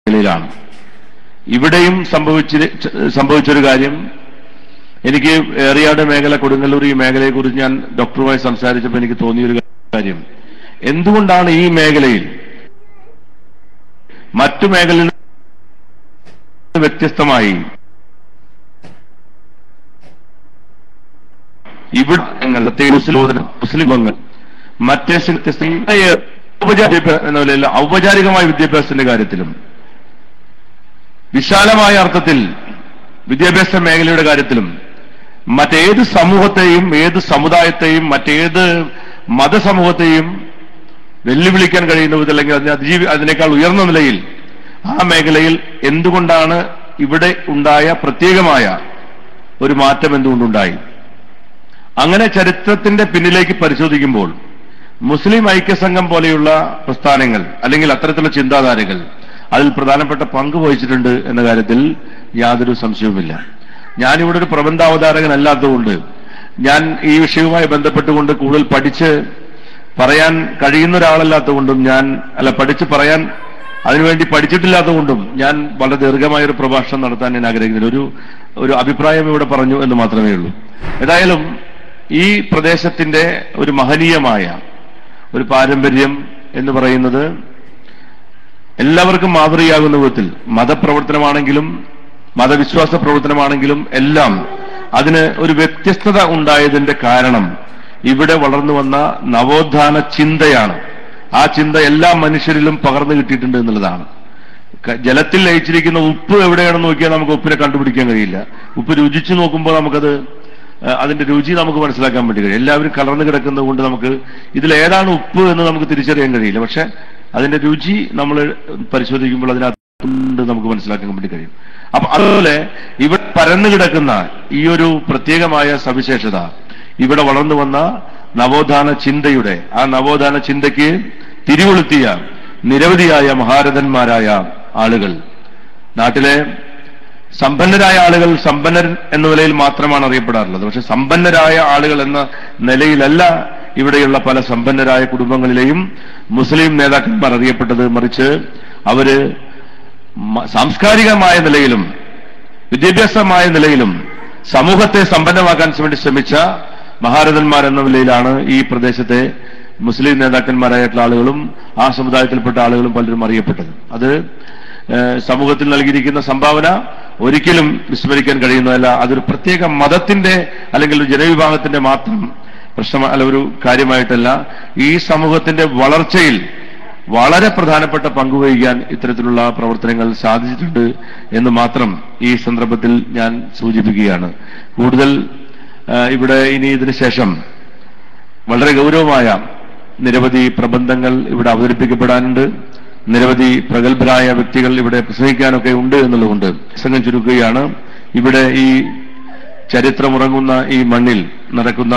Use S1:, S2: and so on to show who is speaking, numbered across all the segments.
S1: മേഖലയിലാണ്. ഇവിടെയും സംഭവിച്ചൊരു കാര്യം, എനിക്ക് ഏറിയാട് മേഖല, കൊടുങ്ങല്ലൂർ ഈ മേഖലയെക്കുറിച്ച് ഞാൻ ഡോക്ടറുമായി സംസാരിച്ചപ്പോൾ എനിക്ക് തോന്നിയൊരു കാര്യം, എന്തുകൊണ്ടാണ് ഈ മേഖലയിൽ മറ്റു മേഖലയിൽ നിന്ന് വ്യത്യസ്തമായി ഇവിടെ മുസ്ലിമങ്ങൾ മറ്റേ ഔപചാരികമായ വിദ്യാഭ്യാസത്തിന്റെ കാര്യത്തിലും വിശാലമായ അർത്ഥത്തിൽ വിദ്യാഭ്യാസ മേഖലയുടെ കാര്യത്തിലും മറ്റേത് സമൂഹത്തെയും, ഏത് സമുദായത്തെയും, മറ്റേത് മതസമൂഹത്തെയും വെല്ലുവിളിക്കാൻ കഴിയുന്ന വിധത്തിൽ, അല്ലെങ്കിൽ അതിനേക്കാൾ ഉയർന്ന നിലയിൽ ആ മേഖലയിൽ എന്തുകൊണ്ടാണ് ഇവിടെ ഉണ്ടായ പ്രത്യേകമായ ഒരു മാറ്റം എന്തുകൊണ്ടുണ്ടായി? അങ്ങനെ ചരിത്രത്തിന്റെ പിന്നിലേക്ക് പരിശോധിക്കുമ്പോൾ മുസ്ലിം ഐക്യസംഘം പോലെയുള്ള പ്രസ്ഥാനങ്ങൾ അല്ലെങ്കിൽ അത്തരത്തിലുള്ള ചിന്താധാരകൾ അതിൽ പ്രധാനപ്പെട്ട പങ്ക് വഹിച്ചിട്ടുണ്ട് എന്ന കാര്യത്തിൽ യാതൊരു സംശയവുമില്ല. ഞാനിവിടെ ഒരു പ്രബന്ധാവതാരകനല്ലാത്തതുകൊണ്ട്, ഞാൻ ഈ വിഷയവുമായി ബന്ധപ്പെട്ടുകൊണ്ട് കൂടുതൽ പഠിച്ച് പറയാൻ കഴിയുന്ന ഒരാളല്ലാത്തതുകൊണ്ടും, പഠിച്ച് പറയാൻ അതിനുവേണ്ടി പഠിച്ചിട്ടില്ലാത്തതുകൊണ്ടും ഞാൻ വളരെ ദീർഘമായൊരു പ്രഭാഷണം നടത്താൻ ഞാൻ ആഗ്രഹിക്കുന്നില്ല. ഒരു അഭിപ്രായം ഇവിടെ പറഞ്ഞു എന്ന് മാത്രമേ ഉള്ളൂ. ഏതായാലും ഈ പ്രദേശത്തിന്റെ ഒരു മഹനീയമായ ഒരു പാരമ്പര്യം എന്ന് പറയുന്നത് എല്ലാവർക്കും മാതൃകയാകുന്ന വിധത്തിൽ, മതപ്രവർത്തനമാണെങ്കിലും മതവിശ്വാസ പ്രവർത്തനമാണെങ്കിലും എല്ലാം അതിന് ഒരു വ്യത്യസ്തത ഉണ്ടായതിന്റെ കാരണം ഇവിടെ വളർന്നു വന്ന നവോത്ഥാന ചിന്തയാണ്. ആ ചിന്ത എല്ലാ മനുഷ്യരിലും പകർന്നു കിട്ടിയിട്ടുണ്ട് എന്നുള്ളതാണ്. ജലത്തിൽ ലയിച്ചിരിക്കുന്ന ഉപ്പ് എവിടെയാണെന്ന് നോക്കിയാൽ നമുക്ക് ഉപ്പിനെ കണ്ടുപിടിക്കാൻ കഴിയില്ല. ഉപ്പ് രുചിച്ചു നോക്കുമ്പോൾ അതിന്റെ രുചി നമുക്ക് മനസ്സിലാക്കാൻ വേണ്ടി കഴിയും. എല്ലാവരും കലർന്നു കിടക്കുന്നത് കൊണ്ട് നമുക്ക് ഇതിലേതാണ് ഉപ്പ് എന്ന് നമുക്ക് തിരിച്ചറിയാൻ കഴിയില്ല. പക്ഷെ അതിന്റെ രുചി നമ്മൾ പരിശോധിക്കുമ്പോൾ അതിനകത്തുണ്ട് നമുക്ക് മനസ്സിലാക്കാൻ വേണ്ടി കഴിയും. അപ്പൊ അതുപോലെ ഇവിടെ പരന്നു കിടക്കുന്ന ഈ ഒരു പ്രത്യേകമായ സവിശേഷത ഇവിടെ വളർന്നു വന്ന നവോത്ഥാന ചിന്തയുടെ, ആ നവോത്ഥാന ചിന്തയ്ക്ക് തിരികൊളുത്തിയ നിരവധിയായ മഹാരഥന്മാരായ ആളുകൾ, നാട്ടിലെ സമ്പന്നരായ ആളുകൾ സമ്പന്നർ എന്ന നിലയിൽ മാത്രമാണ് അറിയപ്പെടാറുള്ളത്. പക്ഷെ സമ്പന്നരായ ആളുകൾ എന്ന നിലയിലല്ല ഇവിടെയുള്ള പല സമ്പന്നരായ കുടുംബങ്ങളിലെയും മുസ്ലിം നേതാക്കന്മാർ അറിയപ്പെട്ടത്. മറിച്ച് അവര് സാംസ്കാരികമായ നിലയിലും വിദ്യാഭ്യാസമായ നിലയിലും സമൂഹത്തെ സമ്പന്നമാക്കാൻ വേണ്ടി ശ്രമിച്ച മഹാരഥന്മാർ എന്ന നിലയിലാണ് ഈ പ്രദേശത്തെ മുസ്ലിം നേതാക്കന്മാരായിട്ടുള്ള ആളുകളും ആ സമുദായത്തിൽപ്പെട്ട ആളുകളും പലരും അറിയപ്പെട്ടത്. അത് സമൂഹത്തിൽ നൽകിയിരിക്കുന്ന സംഭാവന ഒരിക്കലും വിസ്മരിക്കാൻ കഴിയുന്നതല്ല. അതൊരു പ്രത്യേക മതത്തിന്റെ അല്ലെങ്കിൽ ഒരു ജനവിഭാഗത്തിന്റെ മാത്രം ഒരു കാര്യമായിട്ടല്ല, ഈ സമൂഹത്തിന്റെ വളർച്ചയിൽ വളരെ പ്രധാനപ്പെട്ട പങ്കുവഹിക്കാൻ ഇത്തരത്തിലുള്ള പ്രവർത്തനങ്ങൾ സാധിച്ചിട്ടുണ്ട് എന്ന് മാത്രം ഈ സന്ദർഭത്തിൽ ഞാൻ സൂചിപ്പിക്കുകയാണ്. കൂടുതൽ ഇവിടെ ഇനി ഇതിനു ശേഷം വളരെ ഗൗരവമായ നിരവധി പ്രബന്ധങ്ങൾ ഇവിടെ അവതരിപ്പിക്കപ്പെടാനുണ്ട്. നിരവധി പ്രഗത്ഭരായ വ്യക്തികൾ ഇവിടെ പ്രസംഗിക്കാനൊക്കെ ഉണ്ട് എന്നുള്ളതുകൊണ്ട് പ്രസംഗം ചുരുക്കുകയാണ്. ഇവിടെ ഈ ചരിത്രമുറങ്ങുന്ന ഈ മണ്ണിൽ നടക്കുന്ന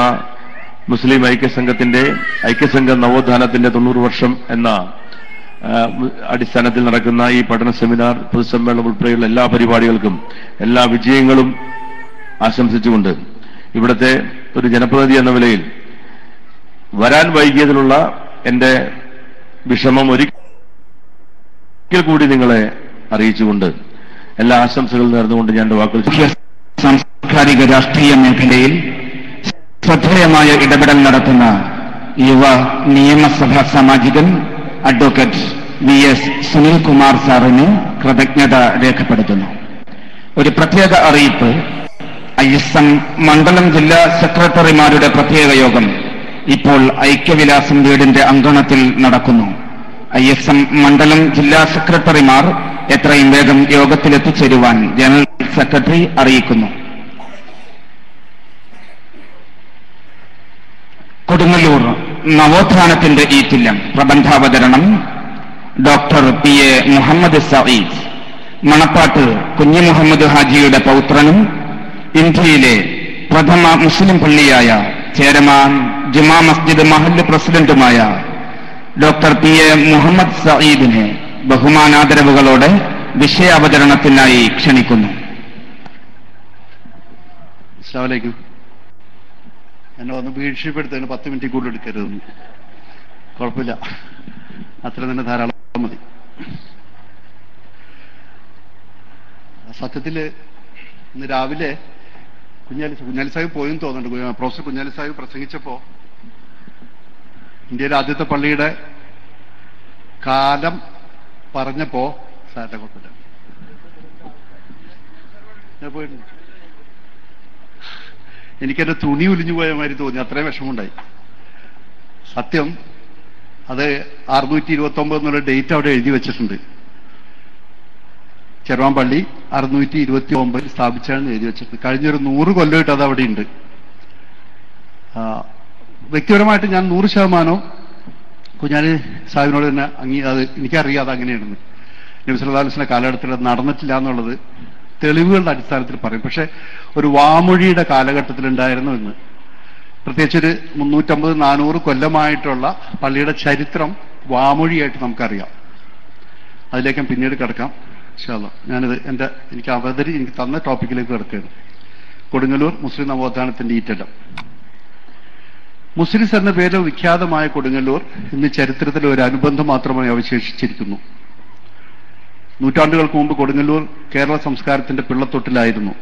S1: മുസ്ലിം ഐക്യസംഘ നവോത്ഥാനത്തിന്റെ 90 വർഷം എന്ന അടിസ്ഥാനത്തിൽ നടക്കുന്ന ഈ പഠന സെമിനാർ, പൊതുസമ്മേളനം ഉൾപ്പെടെയുള്ള എല്ലാ പരിപാടികൾക്കും എല്ലാ വിജയങ്ങളും ആശംസിച്ചുകൊണ്ട് ഇവിടുത്തെ ഒരു ജനപ്രതിനിധി എന്ന നിലയിൽ വരാൻ വൈകിയതിലുള്ള എന്റെ വിഷമം ഒരിക്കൽ കൂടി നിങ്ങളെ അറിയിച്ചുകൊണ്ട് എല്ലാ ആശംസകളും നേർന്നുകൊണ്ട് ഞാൻ വാക്കുകൾ.
S2: സാംസ്കാരിക രാഷ്ട്രീയ മേഖലയിൽ ശ്രദ്ധേയമായ ഇടപെടൽ നടത്തുന്ന യുവ നിയമസഭാ സാമാജികൻ അഡ്വക്കേറ്റ് VS സുനിൽകുമാർ സാറിന് കൃതജ്ഞത രേഖപ്പെടുത്തുന്നു. ഒരു പ്രത്യേക അറിയിപ്പ്. ISM മണ്ഡലം ജില്ലാ സെക്രട്ടറിമാരുടെ പ്രത്യേക യോഗം ഇപ്പോൾ ഐക്യവിലാസം വീടിന്റെ അങ്കണത്തിൽ നടക്കുന്നു. ISM മണ്ഡലം ജില്ലാ സെക്രട്ടറിമാർ എത്രയും വേഗം യോഗത്തിലെത്തിച്ചേരുവാൻ ജനറൽ സെക്രട്ടറി അറിയിക്കുന്നു. കൊടുങ്ങല്ലൂർ നവോത്ഥാനത്തിന്റെ ഈറ്റില്ലം പ്രബന്ധാവതരണം ഡോക്ടർ PA മുഹമ്മദ് സഈദ്. മണപ്പാട്ട് കുഞ്ഞി മുഹമ്മദ് ഹാജിയുടെ പൗത്രനും ഇന്ത്യയിലെ പ്രഥമ മുസ്ലിം പള്ളിയായ ചേരമാൻ ജുമാ മസ്ജിദ് മഹല്ല് പ്രസിഡന്റുമായ ഡോക്ടർ PA മുഹമ്മദ് സഈദിനെ ബഹുമാനാദരവുകളോടെ വിഷയാവതരണത്തിനായി ക്ഷണിക്കുന്നു.
S3: അസ്സലാമു അലൈക്കും. എന്നെ ഒന്ന് ഭീഷണിപ്പെടുത്തതിന് 10 മിനിറ്റ് കൂടുതൽ എടുക്കരുത്. കുഴപ്പമില്ല, അത്ര തന്നെ ധാരാളം മതി. സത്യത്തില് ഇന്ന് രാവിലെ കുഞ്ഞാലി സാഹിബ് പോയെന്ന് തോന്നുന്നുണ്ട്. പ്രൊഫസർ കുഞ്ഞാലി സാഹിബ് പ്രസംഗിച്ചപ്പോ ഇന്ത്യയിലെ ആദ്യത്തെ പള്ളിയുടെ കാലം പറഞ്ഞപ്പോ സാറിന്റെ കുഴപ്പമില്ല, ഞാൻ പോയിട്ടുണ്ട്. എനിക്കെന്റെ തുണി ഉലിഞ്ഞു പോയ മാതിരി തോന്നി, അത്രയും വിഷമമുണ്ടായി. സത്യം അത് 629 എന്നുള്ള ഡേറ്റ് അവിടെ എഴുതി വെച്ചിട്ടുണ്ട്. ചെറുവാൻ പള്ളി 629 സ്ഥാപിച്ചാണെന്ന് എഴുതി വെച്ചിട്ടുണ്ട്. കഴിഞ്ഞൊരു 100 കൊല്ലമായിട്ട് അത് അവിടെ ഉണ്ട്. വ്യക്തിപരമായിട്ട് ഞാൻ 100% കുഞ്ഞാലി സാഹിബിനോട് തന്നെ അത് എനിക്കറിയാം അത് അങ്ങനെയാണെന്ന്. നബി സല്ലല്ലാഹു അലൈഹി വസല്ലം കാലഘട്ടത്തിൽ അത് നടന്നിട്ടില്ല എന്നുള്ളത് തെളിവുകളുടെ അടിസ്ഥാനത്തിൽ പറയും. പക്ഷെ ഒരു വാമൊഴിയുടെ കാലഘട്ടത്തിൽ ഉണ്ടായിരുന്നു എന്ന്, പ്രത്യേകിച്ച് ഒരു 350-400 കൊല്ലമായിട്ടുള്ള പള്ളിയുടെ ചരിത്രം വാമൊഴിയായിട്ട് നമുക്കറിയാം. അതിലേക്ക് പിന്നീട് കിടക്കാം ഇൻഷാ അല്ലാഹ്. ഞാനിത് എനിക്ക് തന്ന ടോപ്പിക്കിലേക്ക് കിടക്കുകയാണ്. കൊടുങ്ങല്ലൂർ മുസ്ലിം നവോത്ഥാനത്തിന്റെ ഈറ്റല്ലം. മുസ്ലിസ് എന്ന പേരിൽ വിഖ്യാതമായ കൊടുങ്ങല്ലൂർ ഇന്ന് ചരിത്രത്തിൽ ഒരു അനുബന്ധം മാത്രമായി അവശേഷിച്ചിരിക്കുന്നു. നൂറ്റാണ്ടുകൾക്ക് മുമ്പ് കൊടുങ്ങല്ലൂർ കേരള സംസ്കാരത്തിന്റെ പിള്ളത്തൊട്ടിലായിരുന്നു.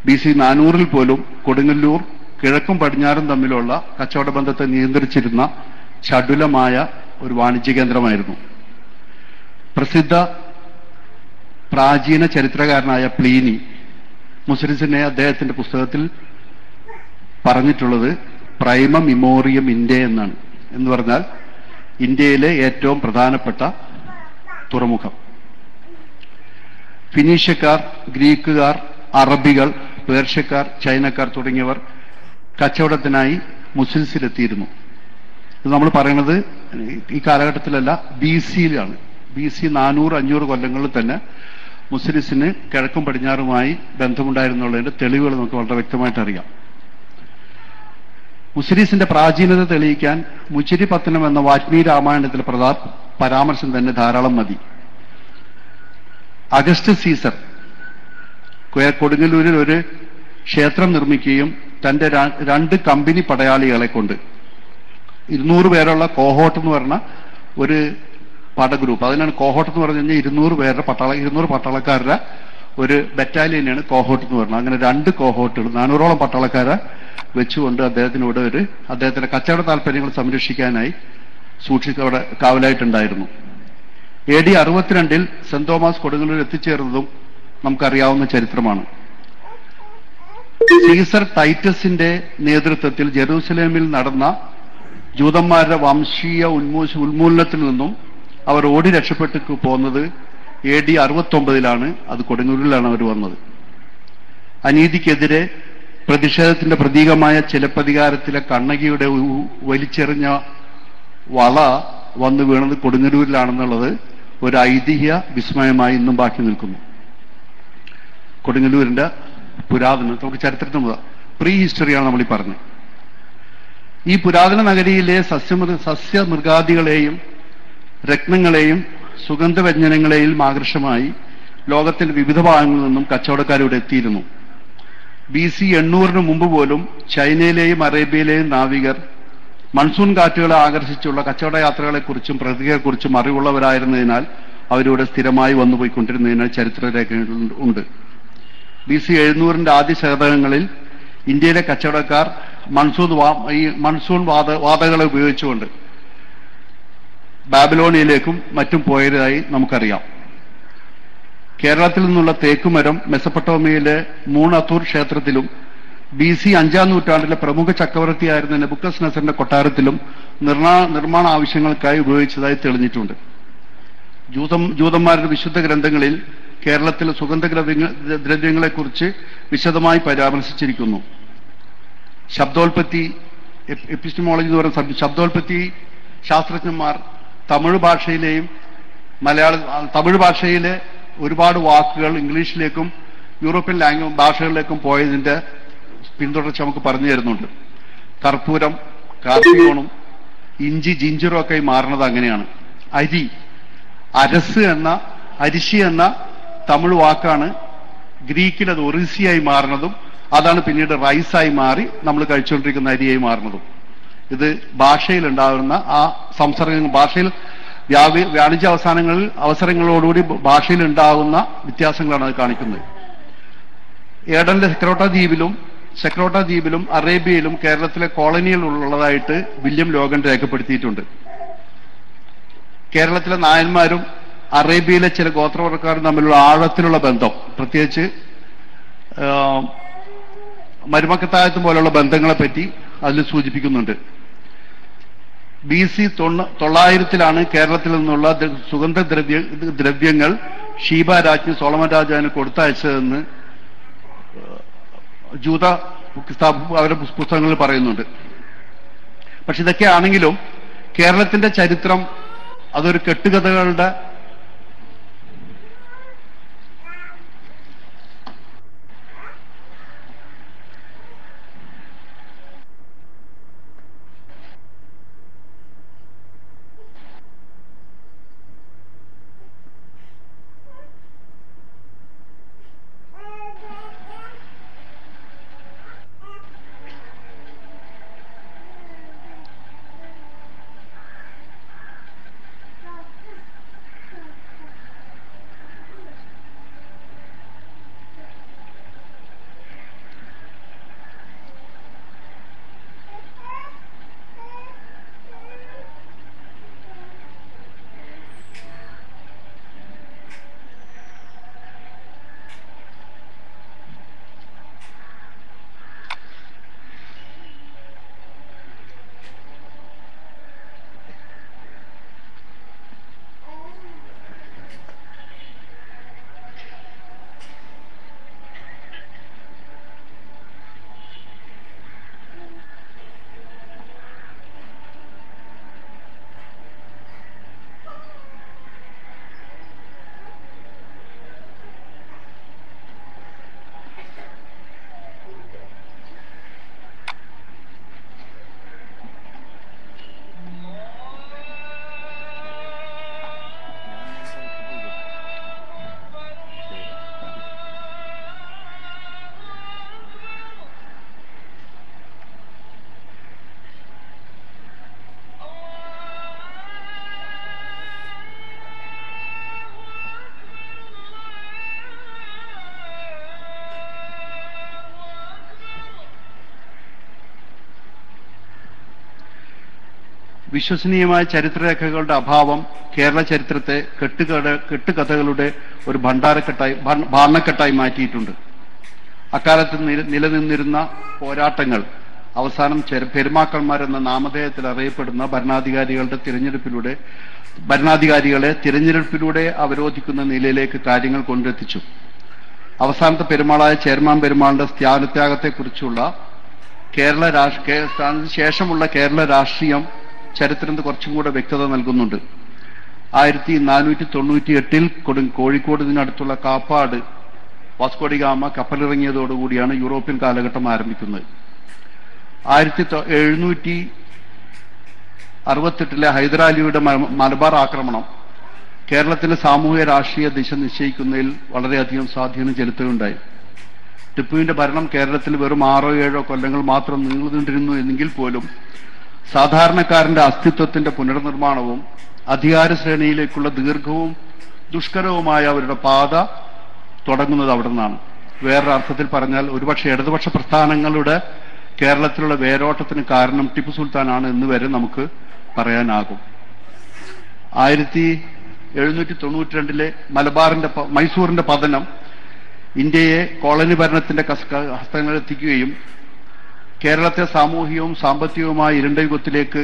S3: BC 400 പോലും കൊടുങ്ങല്ലൂർ കിഴക്കും പടിഞ്ഞാറും തമ്മിലുള്ള കച്ചവട ബന്ധത്തെ നിയന്ത്രിച്ചിരുന്ന ചടുലമായ ഒരു വാണിജ്യ കേന്ദ്രമായിരുന്നു. പ്രസിദ്ധ പ്രാചീന ചരിത്രകാരനായ പ്ലീനി മുസ്ലിസിനെ അദ്ദേഹത്തിന്റെ പുസ്തകത്തിൽ പറഞ്ഞിട്ടുള്ളത് പ്രൈമ മിമോറിയം ഇന്ത്യ എന്നാണ്. എന്ന് പറഞ്ഞാൽ ഇന്ത്യയിലെ ഏറ്റവും പ്രധാനപ്പെട്ട തുറമുഖം. ഫിനീഷ്യക്കാർ, ഗ്രീക്കുകാർ, അറബികൾ, പേർഷ്യക്കാർ, ചൈനക്കാർ തുടങ്ങിയവർ കച്ചവടത്തിനായി മുസ്ലിസിലെത്തിയിരുന്നു. ഇത് നമ്മൾ പറയുന്നത് ഈ കാലഘട്ടത്തിലല്ല, BC-യിലാണ്. BC 400-500 കൊല്ലങ്ങളിൽ തന്നെ മുസ്ലിസിന് കിഴക്കും പടിഞ്ഞാറുമായി ബന്ധമുണ്ടായിരുന്നുള്ളതിന്റെ തെളിവുകൾ നമുക്ക് വളരെ വ്യക്തമായിട്ട് അറിയാം. മുസ്ലിസിന്റെ പ്രാചീനത തെളിയിക്കാൻ മുച്ചിരിപത്തനം എന്ന വാൽമീകി രാമായണത്തിലെ പരാമർശം തന്നെ ധാരാളം മതി. അഗസ്റ്റസ് സീസർ കൊടുങ്ങല്ലൂരിൽ ഒരു ക്ഷേത്രം നിർമ്മിക്കുകയും തന്റെ 2 കമ്പനി പടയാളികളെ കൊണ്ട് 200 പേരുള്ള കോഹോട്ട് എന്ന് പറഞ്ഞ ഒരു പടഗ്രൂപ്പ്, അതിനാണ് കോഹോട്ട് എന്ന് പറഞ്ഞു കഴിഞ്ഞാൽ 200 പട്ടാളക്കാരുടെ ഒരു ബറ്റാലിയനാണ് കോഹോട്ട് എന്ന് പറഞ്ഞത്. അങ്ങനെ 2 കോഹോട്ടുകൾ 400ഓളം പട്ടാളക്കാരെ വെച്ചുകൊണ്ട് അദ്ദേഹത്തിന്റെ കച്ചവട താല്പര്യങ്ങൾ സംരക്ഷിക്കാനായി അവിടെ കാവലായിട്ടുണ്ടായിരുന്നു. AD 62 സെന്റ് തോമസ് കൊടുങ്ങല്ലൂർ എത്തിച്ചേർന്നതും നമുക്കറിയാവുന്ന ചരിത്രമാണ്. സീസർ ടൈറ്റസിന്റെ നേതൃത്വത്തിൽ ജെറൂസലേമിൽ നടന്ന ജൂതന്മാരുടെ വംശീയ ഉന്മൂലനത്തിൽ നിന്നും അവർ ഓടി രക്ഷപ്പെട്ടു പോകുന്നത് AD 69 അത് കൊടുങ്ങല്ലൂരിലാണ് അവർ വന്നത്. അനീതിക്കെതിരെ പ്രതിഷേധത്തിന്റെ പ്രതീകമായ ചിലപ്പതികാരത്തിലെ കണ്ണകിയുടെ വലിച്ചെറിഞ്ഞ വള വന്നു വീണത് കൊടുങ്ങല്ലൂരിലാണെന്നുള്ളത് ഒരു ഐതിഹ്യ വിസ്മയമായി ഇന്നും ബാക്കി നിൽക്കുന്നു. കൊടുങ്ങല്ലൂരിന്റെ പുരാതന നമുക്ക് ചരിത്രത്തിൽ പ്രീ ഹിസ്റ്ററിയാണ് നമ്മൾ ഈ പറഞ്ഞത്. ഈ പുരാതന നഗരിയിലെ സസ്യമൃഗാദികളെയും രത്നങ്ങളെയും സുഗന്ധവ്യഞ്ജനങ്ങളെയും ആകർഷമായി ലോകത്തിന്റെ വിവിധ ഭാഗങ്ങളിൽ നിന്നും കച്ചവടക്കാരിവിടെ എത്തിയിരുന്നു. BC 800 മുമ്പ് പോലും ചൈനയിലെയും അറേബ്യയിലെയും നാവികർ മൺസൂൺ കാറ്റുകളെ ആകർഷിച്ചുള്ള കച്ചവട യാത്രകളെക്കുറിച്ചും പ്രകൃതിയെക്കുറിച്ചും അറിവുള്ളവരായിരുന്നതിനാൽ അവരിവിടെ സ്ഥിരമായി വന്നുപോയിക്കൊണ്ടിരുന്നതിനാൽ ചരിത്രരേഖകൾ ഉണ്ട്. BC 700 ആദ്യ ശതകങ്ങളിൽ ഇന്ത്യയിലെ കച്ചവടക്കാർ മൺസൂൺ വാതകളെ ഉപയോഗിച്ചുകൊണ്ട് ബാബിലോണിയയിലേക്കും മറ്റും പോയതായി നമുക്കറിയാം. കേരളത്തിൽ നിന്നുള്ള തേക്കുമരം മെസപ്പൊട്ടോമിയയിലെ മൂണത്തൂർ ക്ഷേത്രത്തിലും BC 5-ാം നൂറ്റാണ്ടിലെ പ്രമുഖ ചക്രവർത്തിയായിരുന്ന നെബുക്കദ്നസറിന്റെ കൊട്ടാരത്തിലും നിർമ്മാണ ആവശ്യങ്ങൾക്കായി ഉപയോഗിച്ചതായി തെളിഞ്ഞിട്ടുണ്ട്. ജൂതന്മാരുടെ വിശുദ്ധ ഗ്രന്ഥങ്ങളിൽ കേരളത്തിലെ സുഗന്ധദ്രവ്യങ്ങളെക്കുറിച്ച് വിശദമായി പരാമർശിച്ചിരിക്കുന്നു. ശബ്ദോൽപത്തി എപ്പിസ്റ്റമോളജി എന്ന് പറയുന്ന ശബ്ദോൽപത്തി ശാസ്ത്രജ്ഞന്മാർ തമിഴ് ഭാഷയിലെ ഒരുപാട് വാക്കുകൾ ഇംഗ്ലീഷിലേക്കും യൂറോപ്യൻ ഭാഷകളിലേക്കും പോയതിന്റെ പിന്തുടർച്ച നമുക്ക് പറഞ്ഞു തരുന്നുണ്ട്. കർപ്പൂരം, കാർപ്പിയോണും ഇഞ്ചി, ജിഞ്ചറും ഒക്കെ മാറുന്നത് അങ്ങനെയാണ്. അരിശി എന്ന തമിഴ് വാക്കാണ് ഗ്രീക്കിൽ അത് ഒറീസിയായി മാറുന്നതും അതാണ് പിന്നീട് റൈസായി മാറി നമ്മൾ കഴിച്ചുകൊണ്ടിരിക്കുന്ന അരിയായി മാറുന്നതും. ഇത് ഭാഷയിൽ ഉണ്ടാകുന്ന ആ സംസർഗങ്ങൾ, ഭാഷയിൽ വാണിജ്യ അവസരങ്ങളോടുകൂടി ഭാഷയിൽ ഉണ്ടാകുന്ന വ്യത്യാസങ്ങളാണ് അത് കാണിക്കുന്നത്. ഏഡനിലെ സെക്രോട്ട ദ്വീപിലും അറേബ്യയിലും കേരളത്തിലെ കോളനികൾ ഉള്ളതായിട്ട് വില്യം ലോഗൻ രേഖപ്പെടുത്തിയിട്ടുണ്ട്. കേരളത്തിലെ നായന്മാരും അറേബ്യയിലെ ചില ഗോത്രവർഗക്കാരും തമ്മിലുള്ള ആഴത്തിലുള്ള ബന്ധം, പ്രത്യേകിച്ച് മരുമക്കത്തായത്തും പോലുള്ള ബന്ധങ്ങളെ പറ്റി അതിൽ സൂചിപ്പിക്കുന്നുണ്ട്. BC 900 കേരളത്തിൽ നിന്നുള്ള സുഗന്ധദ്രവ്യങ്ങൾ ഷീബ രാജ്ഞി സോളമൻ രാജാവിന് കൊടുത്തയച്ചതെന്ന് ജൂത അവരുടെ പുസ്തകങ്ങളിൽ പറയുന്നുണ്ട്. പക്ഷെ ഇതൊക്കെ ആണെങ്കിലും കേരളത്തിന്റെ ചരിത്രം അതൊരു കെട്ടുകഥകളുടെ വിശ്വസനീയമായ ചരിത്രരേഖകളുടെ അഭാവം കേരള ചരിത്രത്തെ കെട്ടുകഥകളുടെ ഒരു ഭാരണക്കെട്ടായി മാറ്റിയിട്ടുണ്ട്. അക്കാലത്ത് നിലനിന്നിരുന്ന പോരാട്ടങ്ങൾ അവസാനം പെരുമാക്കന്മാരെന്ന നാമധേയത്തിൽ അറിയപ്പെടുന്ന ഭരണാധികാരികളെ തിരഞ്ഞെടുപ്പിലൂടെ അവരോധിക്കുന്ന നിലയിലേക്ക് കാര്യങ്ങൾ കൊണ്ടെത്തിച്ചു. അവസാനത്തെ പെരുമാളായ ചേരമാൻ പെരുമാളിന്റെ സ്ഥാനത്യാഗത്തെക്കുറിച്ചുള്ള ശേഷമുള്ള കേരള രാഷ്ട്രീയം ചരിത്രത്തിന് കുറച്ചും കൂടെ വ്യക്തത നൽകുന്നുണ്ട്. 1498 കോഴിക്കോടിനടുത്തുള്ള കാപ്പാട് വാസ്കോഡിഗാമ കപ്പലിറങ്ങിയതോടുകൂടിയാണ് യൂറോപ്യൻ കാലഘട്ടം ആരംഭിക്കുന്നത്. 1768 ഹൈദരാലിയുടെ മലബാർ ആക്രമണം കേരളത്തിന്റെ സാമൂഹ്യ രാഷ്ട്രീയ ദിശ നിശ്ചയിക്കുന്നതിൽ വളരെയധികം സ്വാധീനം ചെലുത്തുകയുണ്ടായി. ടിപ്പുവിന്റെ ഭരണം കേരളത്തിൽ വെറും 6-7 കൊല്ലങ്ങൾ മാത്രം നീണ്ടുനിന്നിരുന്നു എങ്കിൽ പോലും സാധാരണക്കാരന്റെ അസ്തിത്വത്തിന്റെ പുനർനിർമ്മാണവും അധികാര ശ്രേണിയിലേക്കുള്ള ദീർഘവും ദുഷ്കരവുമായ അവരുടെ പാത തുടങ്ങുന്നത് അവിടെ നിന്നാണ്. വേറൊരർത്ഥത്തിൽ പറഞ്ഞാൽ ഒരുപക്ഷെ ഇടതുപക്ഷ പ്രസ്ഥാനങ്ങളുടെ കേരളത്തിലുള്ള വേരോട്ടത്തിന് കാരണം ടിപ്പു സുൽത്താനാണ് എന്ന് വരെ നമുക്ക് പറയാനാകും. 1792 മൈസൂറിന്റെ പതനം ഇന്ത്യയെ കോളനി ഭരണത്തിന്റെ ഹസ്തങ്ങളിലെത്തിക്കുകയും കേരളത്തെ സാമൂഹികവും സാമ്പത്തികവുമായ ഇരുണ്ട യുഗത്തിലേക്ക്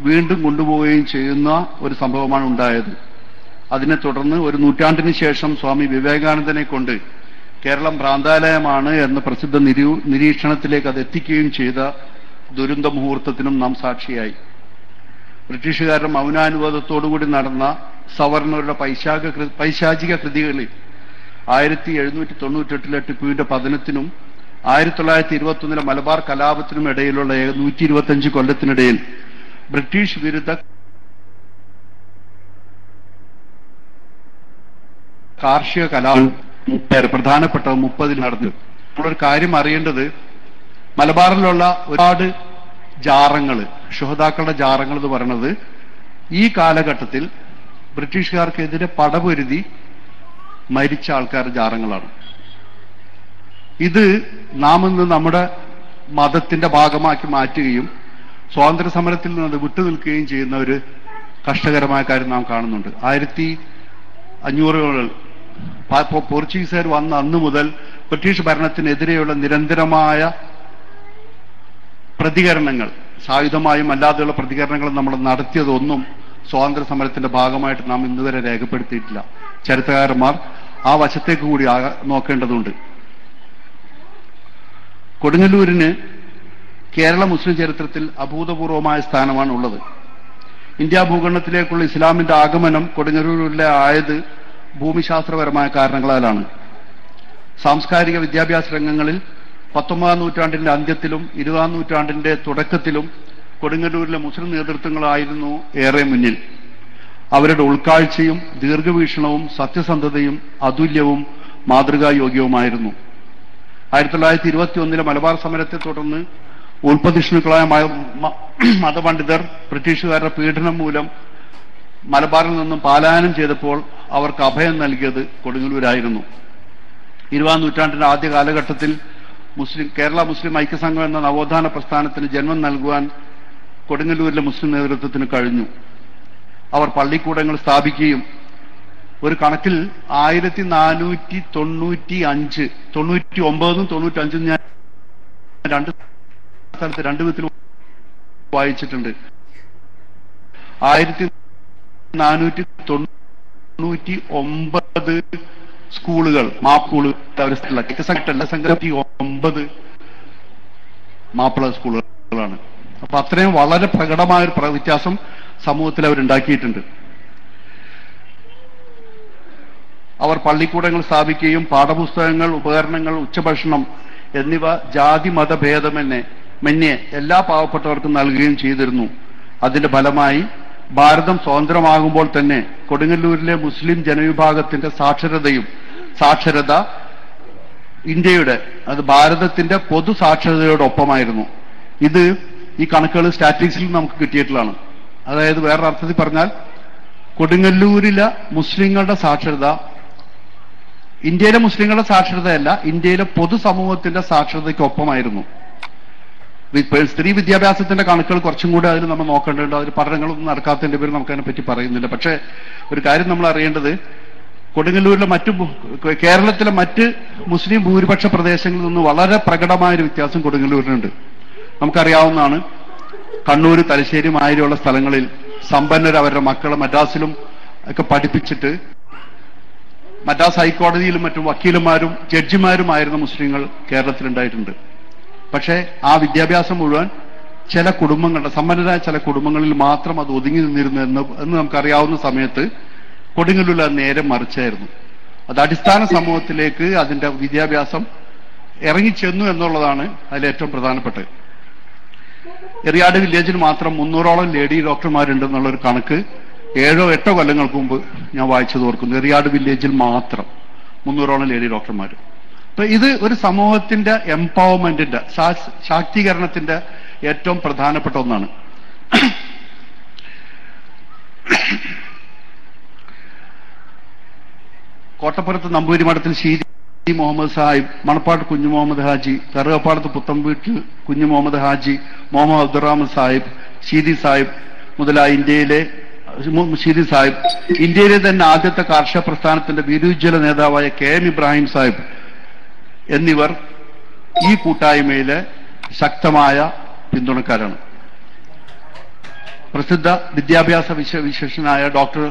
S3: വീണ്ടും കൊണ്ടുപോവുകയും ചെയ്യുന്ന ഒരു സംഭവമാണ് ഉണ്ടായത്. അതിനെ തുടർന്ന് ഒരു നൂറ്റാണ്ടിന് ശേഷം സ്വാമി വിവേകാനന്ദനെ കൊണ്ട് കേരളം ഭ്രാന്താലയമാണ് എന്ന പ്രസിദ്ധ നിരീക്ഷണത്തിലേക്ക് അത് എത്തിക്കുകയും ചെയ്ത ദുരന്ത മുഹൂർത്തത്തിനും നാം സാക്ഷിയായി. ബ്രിട്ടീഷുകാരുടെ മൗനാനുവാദത്തോടുകൂടി നടന്ന സവർണരുടെ പൈശാചിക കൃതികളിൽ 1798 ടിപ്പുവിന്റെ പതനത്തിനും 1921 മലബാർ കലാപത്തിനും ഇടയിലുള്ള 125 കൊല്ലത്തിനിടയിൽ ബ്രിട്ടീഷ് വിരുദ്ധ കാർഷിക കലാപം പ്രധാനപ്പെട്ട 30 നടന്നു. നമ്മളൊരു കാര്യം അറിയേണ്ടത്, മലബാറിലുള്ള ഒരുപാട് ജാറങ്ങൾ, ശുഹദാക്കളുടെ ജാറങ്ങൾ എന്ന് പറയുന്നത് ഈ കാലഘട്ടത്തിൽ ബ്രിട്ടീഷുകാർക്കെതിരെ പടപൊരുതി മരിച്ച ആൾക്കാർ ജാറങ്ങളാണ്. ഇത് നാം ഇന്ന് നമ്മുടെ മതത്തിന്റെ ഭാഗമാക്കി മാറ്റുകയും സ്വാതന്ത്ര്യ സമരത്തിൽ നിന്ന് അത് വിട്ടുനിൽക്കുകയും ചെയ്യുന്ന ഒരു കഷ്ടകരമായ കാര്യം നാം കാണുന്നുണ്ട്. 1500-കളിൽ പോർച്ചുഗീസുകാർ വന്ന അന്ന് മുതൽ ബ്രിട്ടീഷ് ഭരണത്തിനെതിരെയുള്ള നിരന്തരമായ പ്രതികരണങ്ങൾ, സായുധമായും അല്ലാതെയുള്ള പ്രതികരണങ്ങൾ നമ്മൾ നടത്തിയതൊന്നും സ്വാതന്ത്ര്യ സമരത്തിന്റെ ഭാഗമായിട്ട് നാം ഇന്നുവരെ രേഖപ്പെടുത്തിയിട്ടില്ല. ചരിത്രകാരന്മാർ ആ വശത്തേക്ക് കൂടി നോക്കേണ്ടതുണ്ട്. കൊടുങ്ങല്ലൂരിന് കേരള മുസ്ലിം ചരിത്രത്തിൽ അഭൂതപൂർവമായ സ്ഥാനമാണ് ഉള്ളത്. ഇന്ത്യ ഭൂഖണ്ഡത്തിലേക്കുള്ള ഇസ്ലാമിന്റെ ആഗമനം കൊടുങ്ങല്ലൂരിലെ ആയത് ഭൂമിശാസ്ത്രപരമായ കാരണങ്ങളാലാണ്. സാംസ്കാരിക വിദ്യാഭ്യാസ രംഗങ്ങളിൽ 19ാം നൂറ്റാണ്ടിന്റെ അന്ത്യത്തിലും 20ാം നൂറ്റാണ്ടിന്റെ തുടക്കത്തിലും കൊടുങ്ങല്ലൂരിലെ മുസ്ലിം നേതൃത്വങ്ങളായിരുന്നു ഏറെ മുന്നിൽ. അവരുടെ ഉൾക്കാഴ്ചയും ദീർഘവീക്ഷണവും സത്യസന്ധതയും അതുല്യവും മാതൃകായോഗ്യവുമായിരുന്നു. 1921 മലബാർ സമരത്തെ തുടർന്ന് ഉൽപ്പതിഷ്ണുക്കളായ മതപണ്ഡിതർ ബ്രിട്ടീഷുകാരുടെ പീഡനം മൂലം മലബാറിൽ നിന്നും പലായനം ചെയ്തപ്പോൾ അവർക്ക് അഭയം നൽകിയത് കൊടുങ്ങല്ലൂരായിരുന്നു. 20ാം നൂറ്റാണ്ടിന്റെ ആദ്യ കാലഘട്ടത്തിൽ കേരള മുസ്ലിം ഐക്യസംഘം എന്ന നവോത്ഥാന പ്രസ്ഥാനത്തിന് ജന്മം നൽകുവാൻ കൊടുങ്ങല്ലൂരിലെ മുസ്ലിം നേതൃത്വത്തിന് കഴിഞ്ഞു. അവർ പള്ളിക്കൂടങ്ങൾ സ്ഥാപിക്കുകയും ഒരു കണക്കിൽ 1495, 99 95 ഞാൻ രണ്ട് സ്ഥലത്ത് രണ്ട് വിധത്തിൽ വായിച്ചിട്ടുണ്ട്. 1499 സ്കൂളുകൾ, മാപ്പിള 9 സ്കൂളുകളാണ്. അപ്പൊ അത്രയും വളരെ പ്രകടമായ ഒരു വ്യത്യാസം സമൂഹത്തിൽ അവരുണ്ടാക്കിയിട്ടുണ്ട്. അവർ പള്ളിക്കൂടങ്ങൾ സ്ഥാപിക്കുകയും പാഠപുസ്തകങ്ങൾ, ഉപകരണങ്ങൾ, ഉച്ചഭക്ഷണം എന്നിവ ജാതി മതഭേദമന്യേ എല്ലാ പാവപ്പെട്ടവർക്കും നൽകുകയും ചെയ്തിരുന്നു. അതിന്റെ ഫലമായി ഭാരതം സ്വതന്ത്രമാകുമ്പോൾ തന്നെ കൊടുങ്ങല്ലൂരിലെ മുസ്ലിം ജനവിഭാഗത്തിന്റെ സാക്ഷരത ഇന്ത്യയുടെ, അത് ഭാരതത്തിന്റെ പൊതു സാക്ഷരതയോടൊപ്പമായിരുന്നു. ഇത് ഈ കണക്കുകൾ സ്റ്റാറ്റിസ്റ്റിക്സിൽ നമുക്ക് കിട്ടിയിട്ടുള്ളതാണ്. അതായത് വേറൊരർത്ഥത്തിൽ പറഞ്ഞാൽ കൊടുങ്ങല്ലൂരിലെ മുസ്ലിങ്ങളുടെ സാക്ഷരത ഇന്ത്യയിലെ മുസ്ലിങ്ങളുടെ സാക്ഷരതയല്ല, ഇന്ത്യയിലെ പൊതുസമൂഹത്തിന്റെ സാക്ഷരതയ്ക്കൊപ്പമായിരുന്നു. സ്ത്രീ വിദ്യാഭ്യാസത്തിന്റെ കണക്കുകൾ കുറച്ചും കൂടി അതിൽ നമ്മൾ നോക്കേണ്ടതുണ്ട്. അതിൽ പഠനങ്ങളൊന്നും നടക്കാത്തതിന്റെ പേര് നമുക്ക് അതിനെപ്പറ്റി പറയുന്നില്ല. പക്ഷേ ഒരു കാര്യം നമ്മൾ അറിയേണ്ടത്, കൊടുങ്ങല്ലൂരിലെ കേരളത്തിലെ മറ്റ് മുസ്ലിം ഭൂരിപക്ഷ പ്രദേശങ്ങളിൽ നിന്ന് വളരെ പ്രകടമായൊരു വ്യത്യാസം കൊടുങ്ങല്ലൂരിനുണ്ട്. നമുക്കറിയാവുന്നതാണ്, കണ്ണൂർ, തലശ്ശേരി മാതിരിയുള്ള സ്ഥലങ്ങളിൽ സമ്പന്നർ അവരുടെ മക്കളെ മദ്രാസിലും ഒക്കെ പഠിപ്പിച്ചിട്ട് മദ്രാസ് ഹൈക്കോടതിയിലും മറ്റും വക്കീലന്മാരും ജഡ്ജിമാരുമായിരുന്ന മുസ്ലിങ്ങൾ കേരളത്തിലുണ്ടായിട്ടുണ്ട്. പക്ഷേ ആ വിദ്യാഭ്യാസം മുഴുവൻ ചില കുടുംബങ്ങളുടെ, സമ്പന്നരായ ചില കുടുംബങ്ങളിൽ മാത്രം അത് ഒതുങ്ങി നിന്നിരുന്നു എന്ന് നമുക്കറിയാവുന്ന സമയത്ത് കൊടുങ്ങല്ലൂരിൽ അത് നേരെ മറിച്ചായിരുന്നു. അത് അടിസ്ഥാന സമൂഹത്തിലേക്ക് അതിന്റെ വിദ്യാഭ്യാസം ഇറങ്ങിച്ചെന്നു എന്നുള്ളതാണ് അതിലേറ്റവും പ്രധാനപ്പെട്ടത്. എറിയാട് വില്ലേജിൽ മാത്രം 300ഓളം ലേഡി ഡോക്ടർമാരുണ്ടെന്നുള്ളൊരു കണക്ക് 7 or 8 കൊല്ലങ്ങൾക്ക് മുമ്പ് ഞാൻ വായിച്ചത് ഓർക്കുന്നു. എറിയാട് വില്ലേജിൽ മാത്രം 300ഓളം ലേഡി ഡോക്ടർമാർ. അപ്പൊ ഇത് ഒരു സമൂഹത്തിന്റെ എംപവർമെന്റിന്റെ, ശാക്തീകരണത്തിന്റെ ഏറ്റവും പ്രധാനപ്പെട്ട ഒന്നാണ്. കോട്ടപ്പുറത്ത് നമ്പൂരി മഠത്തിൽ ഷീദി മുഹമ്മദ് സാഹിബ്, മണപ്പാട് കുഞ്ഞു മുഹമ്മദ് ഹാജി, കറുകപ്പാടത്ത് പുത്തംവീട്ടിൽ കുഞ്ഞു മുഹമ്മദ് ഹാജി, മുഹമ്മദ് അബ്ദുറഹ്മാൻ സാഹിബ്, ഷീദി സാഹിബ് മുതലായ ഇന്ത്യയിലെ തന്നെ ആദ്യത്തെ കാർഷിക പ്രസ്ഥാനത്തിന്റെ വീരോജ്വല നേതാവായ KM ഇബ്രാഹിം സാഹിബ് എന്നിവർ ഈ കൂട്ടായ്മയിലെ ശക്തമായ പിന്തുണക്കാരാണ്. പ്രസിദ്ധ വിദ്യാഭ്യാസ വിശേഷനായ ഡോക്ടർ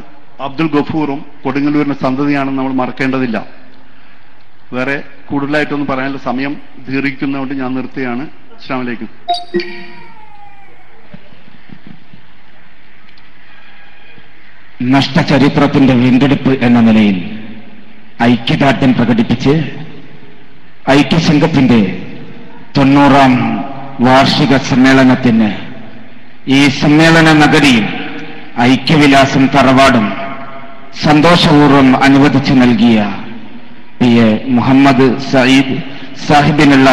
S3: അബ്ദുൽ ഗഫൂറും കൊടുങ്ങല്ലൂരിന്റെ സന്തതിയാണെന്ന് നമ്മൾ മറക്കേണ്ടതില്ല. വേറെ കൂടുതലായിട്ടൊന്നും പറയാനുള്ള സമയം ദീർഘിക്കുന്നതുകൊണ്ട് ഞാൻ നിർത്തുകയാണ്. അസ്സലാമു അലൈക്കും.
S2: നഷ്ടചരിത്രത്തിന്റെ വീണ്ടെടുപ്പ് എന്ന നിലയിൽ ഐക്യദാർഢ്യം പ്രകടിപ്പിച്ച് ഐക്യസംഘത്തിന്റെ 90ാം വാർഷിക സമ്മേളനത്തിന് ഈ സമ്മേളന നഗരിയിൽ ഐക്യവിലാസം തറവാടും സന്തോഷപൂർവ്വം അനുവദിച്ചു നൽകിയ PA മുഹമ്മദ് സയ്യിദ് സാഹിബിനുള്ള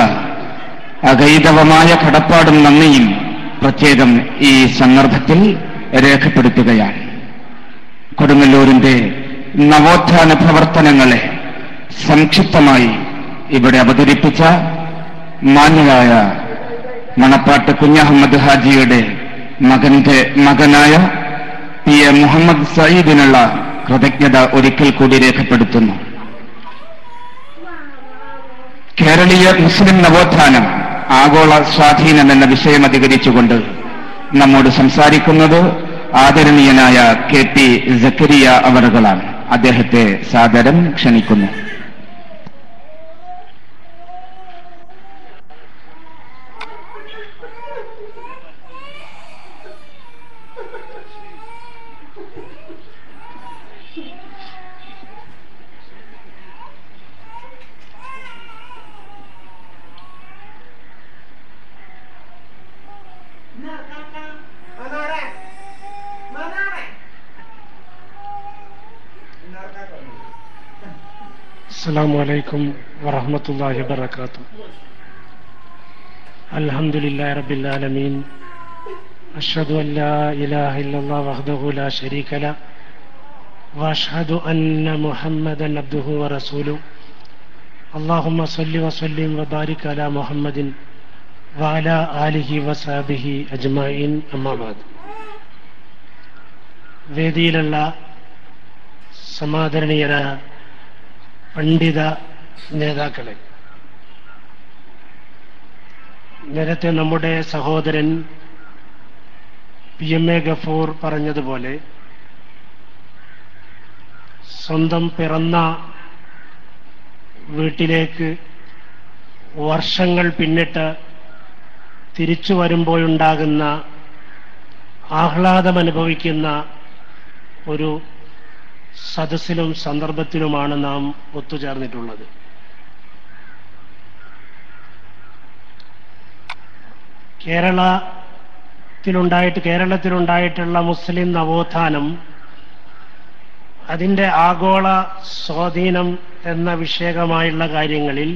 S2: അഗൈതവമായ കടപ്പാടും നന്ദിയും പ്രത്യേകം ഈ സന്ദർഭത്തിൽ രേഖപ്പെടുത്തുകയാണ്. കൊടുങ്ങല്ലൂരിന്റെ നവോത്ഥാന പ്രവർത്തനങ്ങളെ സംക്ഷിപ്തമായി ഇവിടെ അവതരിപ്പിച്ച മാന്യരായ മണപ്പാട്ട് കുഞ്ഞഹമ്മദ് ഹാജിയുടെ മകനായ പി എ മുഹമ്മദ് സയ്യിദിനുള്ള കൃതജ്ഞത ഒരിക്കൽ കൂടി രേഖപ്പെടുത്തുന്നു. കേരളീയ മുസ്ലിം നവോത്ഥാനം ആഗോള സ്വാധീനം എന്ന വിഷയം അധികരിച്ചുകൊണ്ട് നമ്മോട് സംസാരിക്കുന്നത് ആദരണീയനായ കെ പി സക്കരിയ അവറുകളാണ്. അദ്ദേഹത്തെ സാദരം ക്ഷണിക്കുന്നു.
S4: السلام عليكم ورحمة الله وبركاته. الحمد لله رب العالمين. أشهد أن لا إله إلا الله وحده لا شريك له وأشهد أن محمدا عبده ورسوله. اللهم صل وسلم وبارك على محمد وعلى آله وصحبه أجمعين. أما بعد. വേദിയിലുള്ള സമാദരണീയരായ പണ്ഡിത നേതാക്കളെ, നേരത്തെ നമ്മുടെ സഹോദരൻ PMA ഗഫൂർ പറഞ്ഞതുപോലെ സ്വന്തം പിറന്ന വീട്ടിലേക്ക് വർഷങ്ങൾ പിന്നിട്ട് തിരിച്ചു വരുമ്പോഴുണ്ടാകുന്ന ആഹ്ലാദമനുഭവിക്കുന്ന ഒരു സദസ്സിലും സന്ദർഭത്തിലുമാണ് നാം ഒത്തുചേർന്നിട്ടുള്ളത്. കേരളത്തിലുണ്ടായിട്ടുള്ള മുസ്ലിം നവോത്ഥാനം, അതിന്റെ ആഗോള സ്വാധീനം എന്ന വിഷയകമായുള്ള കാര്യങ്ങളിൽ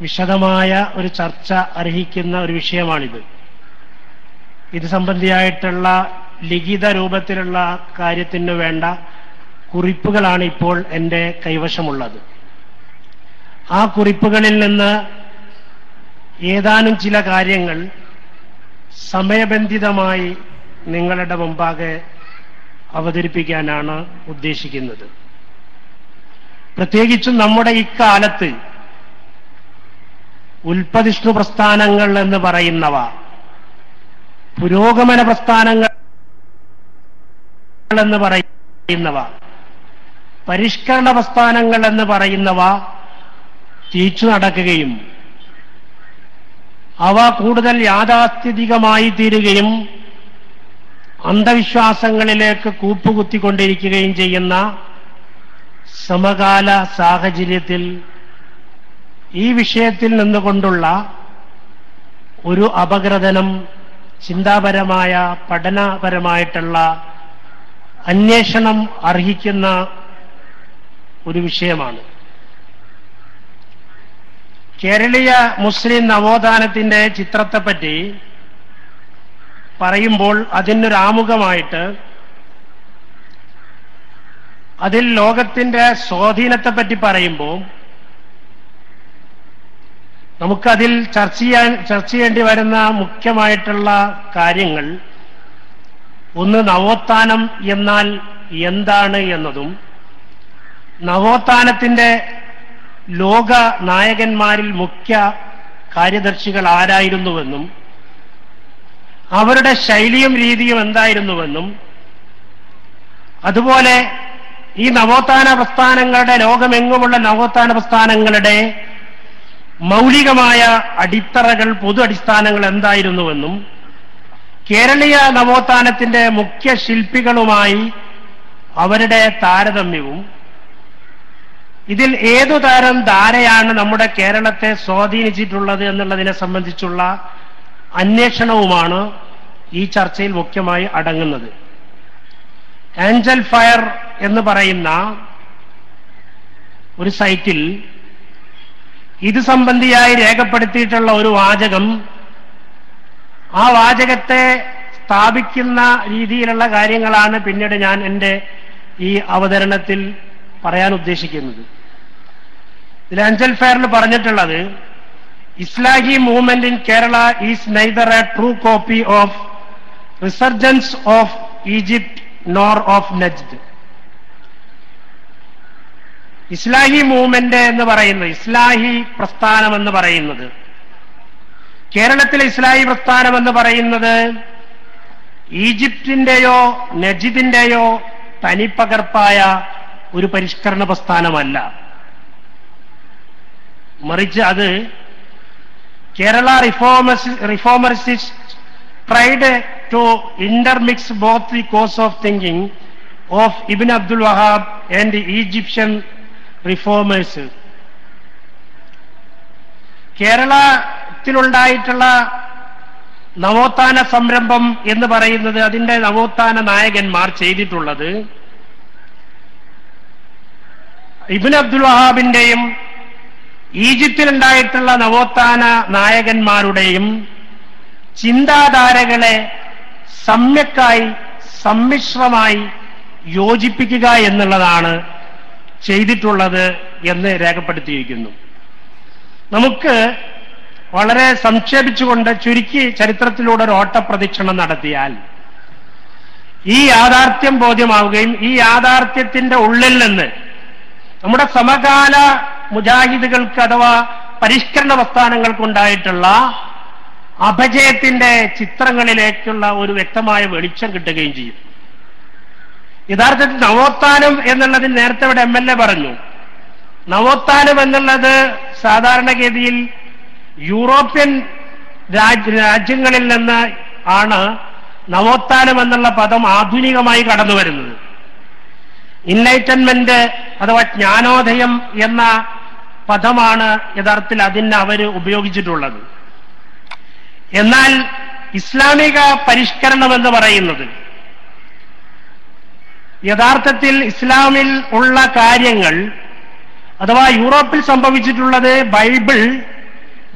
S4: വിശദമായ ഒരു ചർച്ച അർഹിക്കുന്ന ഒരു വിഷയമാണിത്. ഇത് സംബന്ധിയായിട്ടുള്ള ലിഖിത രൂപത്തിലുള്ള കാര്യത്തിന് വേണ്ട കുറിപ്പുകളാണ് ഇപ്പോൾ എൻ്റെ കൈവശമുള്ളത്. ആ കുറിപ്പുകളിൽ നിന്ന് ഏതാനും ചില കാര്യങ്ങൾ സമയബന്ധിതമായി നിങ്ങളുടെ മുമ്പാകെ അവതരിപ്പിക്കാനാണ് ഉദ്ദേശിക്കുന്നത്. പ്രത്യേകിച്ചും നമ്മുടെ ഇക്കാലത്ത് ഉൽപ്പതിഷ്ണു പ്രസ്ഥാനങ്ങൾ എന്ന് പറയുന്നവ, പുരോഗമന പ്രസ്ഥാനങ്ങൾ എന്ന് പറയുന്നവ, പരിഷ്കരണ പ്രസ്ഥാനങ്ങൾ എന്ന് പറയുന്നവ തിരിച്ചു നടക്കുകയും അവ കൂടുതൽ യാഥാസ്ഥിതികമായി തീരുകയും അന്ധവിശ്വാസങ്ങളിലേക്ക് കൂപ്പുകുത്തിക്കൊണ്ടിരിക്കുകയും ചെയ്യുന്ന സമകാല സാഹചര്യത്തിൽ ഈ വിഷയത്തിൽ നിന്നുകൊണ്ടുള്ള ഒരു അപഗ്രഥനം, ചിന്താപരമായ പഠനപരമായിട്ടുള്ള അന്വേഷണം അർഹിക്കുന്ന ഒരു വിഷയമാണ്. കേരളീയ മുസ്ലിം നവോത്ഥാനത്തിന്റെ ചിത്രത്തെപ്പറ്റി പറയുമ്പോൾ അതിനൊരാമുഖമായിട്ട് അതിൽ ലോകത്തിന്റെ സ്വാധീനത്തെപ്പറ്റി പറയുമ്പോൾ നമുക്കതിൽ ചർച്ച ചെയ്യേണ്ടി വരുന്ന മുഖ്യമായിട്ടുള്ള കാര്യങ്ങൾ, ഒന്ന് നവോത്ഥാനം എന്നാൽ എന്താണ് എന്നതും, നവോത്ഥാനത്തിന്റെ ലോക നായകന്മാരിൽ മുഖ്യ കാര്യദർശികൾ ആരായിരുന്നുവെന്നും അവരുടെ ശൈലിയും രീതിയും എന്തായിരുന്നുവെന്നും, അതുപോലെ ഈ നവോത്ഥാന പ്രസ്ഥാനങ്ങളുടെ, ലോകമെങ്ങുമുള്ള നവോത്ഥാന പ്രസ്ഥാനങ്ങളുടെ മൗലികമായ അടിത്തറകൾ, പൊതു അടിസ്ഥാനങ്ങൾ എന്തായിരുന്നുവെന്നും, കേരളീയ നവോത്ഥാനത്തിന്റെ മുഖ്യ ശില്പികളുമായി അവരുടെ താരതമ്യവും, ഇതിൽ ഏതു തരം ധാരയാണ് നമ്മുടെ കേരളത്തെ സ്വാധീനിച്ചിട്ടുള്ളത് എന്നുള്ളതിനെ സംബന്ധിച്ചുള്ള അന്വേഷണവുമാണ് ഈ ചർച്ചയിൽ മുഖ്യമായി അടങ്ങുന്നത്. ആഞ്ചൽ ഫയർ എന്ന് പറയുന്ന ഒരു സൈറ്റിൽ ഇത് സംബന്ധിയായി രേഖപ്പെടുത്തിയിട്ടുള്ള ഒരു വാചകം, ആ വാചകത്തെ സ്ഥാപിക്കുന്ന രീതിയിലുള്ള കാര്യങ്ങളാണ് പിന്നീട് ഞാൻ എൻ്റെ ഈ അവതരണത്തിൽ പറയാൻ ഉദ്ദേശിക്കുന്നത്. ഇതിൽ അഞ്ചൽ ഫെയറിൽ പറഞ്ഞിട്ടുള്ളത്, Islahi movement in Kerala is neither a true copy of resurgence of Egypt nor of Najd. Islahi movement എന്ന് പറയുന്നത്, ഇസ്ലാഹി പ്രസ്ഥാനം എന്ന് പറയുന്നത്, കേരളത്തിലെ ഇസ്ലാഹി പ്രസ്ഥാനം എന്ന് പറയുന്നത് ഈജിപ്തിന്റെയോ നജിദിന്റെയോ തനിപ്പകർപ്പായ ഒരു പരിഷ്കരണ പ്രസ്ഥാനമല്ല. മറിച്ച് അത് Kerala reformists tried to intermix both the course of thinking of Ibn Abdul Wahhab and Egyptian reformers. കേരളത്തിലുണ്ടായിട്ടുള്ള നവോത്ഥാന സംരംഭം എന്ന് പറയുന്നത്, അതിന്റെ നവോത്ഥാന നായകന്മാർ ചെയ്തിട്ടുള്ളത് ഇബ്ൻ അബ്ദുൽ വഹാബിന്റെയും ഈജിപ്തിലുണ്ടായിട്ടുള്ള നവോത്ഥാന നായകന്മാരുടെയും ചിന്താധാരകളെ സമ്യക്കായി സമ്മിശ്രമായി യോജിപ്പിക്കുക എന്നുള്ളതാണ് ചെയ്തിട്ടുള്ളത് എന്ന് രേഖപ്പെടുത്തിയിരിക്കുന്നു. നമുക്ക് വളരെ സംക്ഷേപിച്ചുകൊണ്ട് ചുരുക്കി ചരിത്രത്തിലൂടെ ഒരു ഓട്ടപ്രദക്ഷിണം നടത്തിയാൽ ഈ യാഥാർത്ഥ്യം ബോധ്യമാവുകയും ഈ യാഥാർത്ഥ്യത്തിന്റെ ഉള്ളിൽ നിന്ന് നമ്മുടെ സമകാല മുജാഹിദുകൾക്ക് അഥവാ പരിഷ്കരണ പ്രസ്ഥാനങ്ങൾക്കുണ്ടായിട്ടുള്ള അപജയത്തിന്റെ ചിത്രങ്ങളിലേക്കുള്ള ഒരു വ്യക്തമായ വെളിച്ചം കിട്ടുകയും ചെയ്യും. യഥാർത്ഥത്തിൽ നവോത്ഥാനം എന്നുള്ളതിന് നേരത്തെ ഇവിടെ MLA പറഞ്ഞു, നവോത്ഥാനം എന്നുള്ളത് സാധാരണഗതിയിൽ യൂറോപ്യൻ രാജ്യങ്ങളിൽ നിന്ന് ആണ് നവോത്ഥാനം എന്നുള്ള പദം ആധുനികമായി കടന്നു വരുന്നത്. ഇൻലൈറ്റൻമെന്റ് അഥവാ ജ്ഞാനോദയം എന്ന പദമാണ് യഥാർത്ഥത്തിൽ അതിന് അവർ ഉപയോഗിച്ചിട്ടുള്ളത്. എന്നാൽ ഇസ്ലാമിക പരിഷ്കരണം എന്ന് പറയുന്നത് യഥാർത്ഥത്തിൽ ഇസ്ലാമിൽ ഉള്ള കാര്യങ്ങൾ അഥവാ യൂറോപ്പിൽ സംഭവിച്ചിട്ടുള്ളത് ബൈബിൾ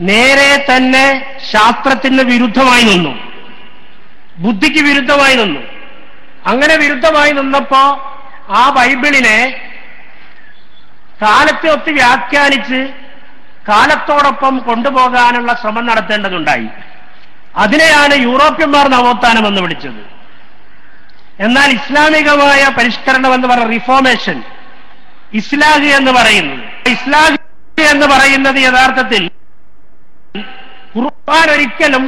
S4: നേരെ തന്നെ ശാസ്ത്രത്തിന് വിരുദ്ധമായി നിന്നു, ബുദ്ധിക്ക് വിരുദ്ധമായി നിന്നു. അങ്ങനെ വിരുദ്ധമായി നിന്നപ്പോ ആ ബൈബിളിനെ കാലത്തെ ഒത്ത് വ്യാഖ്യാനിച്ച് കാലത്തോടൊപ്പം കൊണ്ടുപോകാനുള്ള ശ്രമം നടത്തേണ്ടതുണ്ടായി. അതിനെയാണ് യൂറോപ്യന്മാർ നവോത്ഥാനം എന്ന് വിളിച്ചത്. എന്നാൽ ഇസ്ലാമികമായ പരിഷ്കരണം എന്ന് പറയുന്ന റിഫോർമേഷൻ, ഇസ്ലാഹി എന്ന് പറയുന്നത്, ഇസ്ലാഹി എന്ന് പറയുന്നത് യഥാർത്ഥത്തിൽ ഖുർആൻ ഒരിക്കലും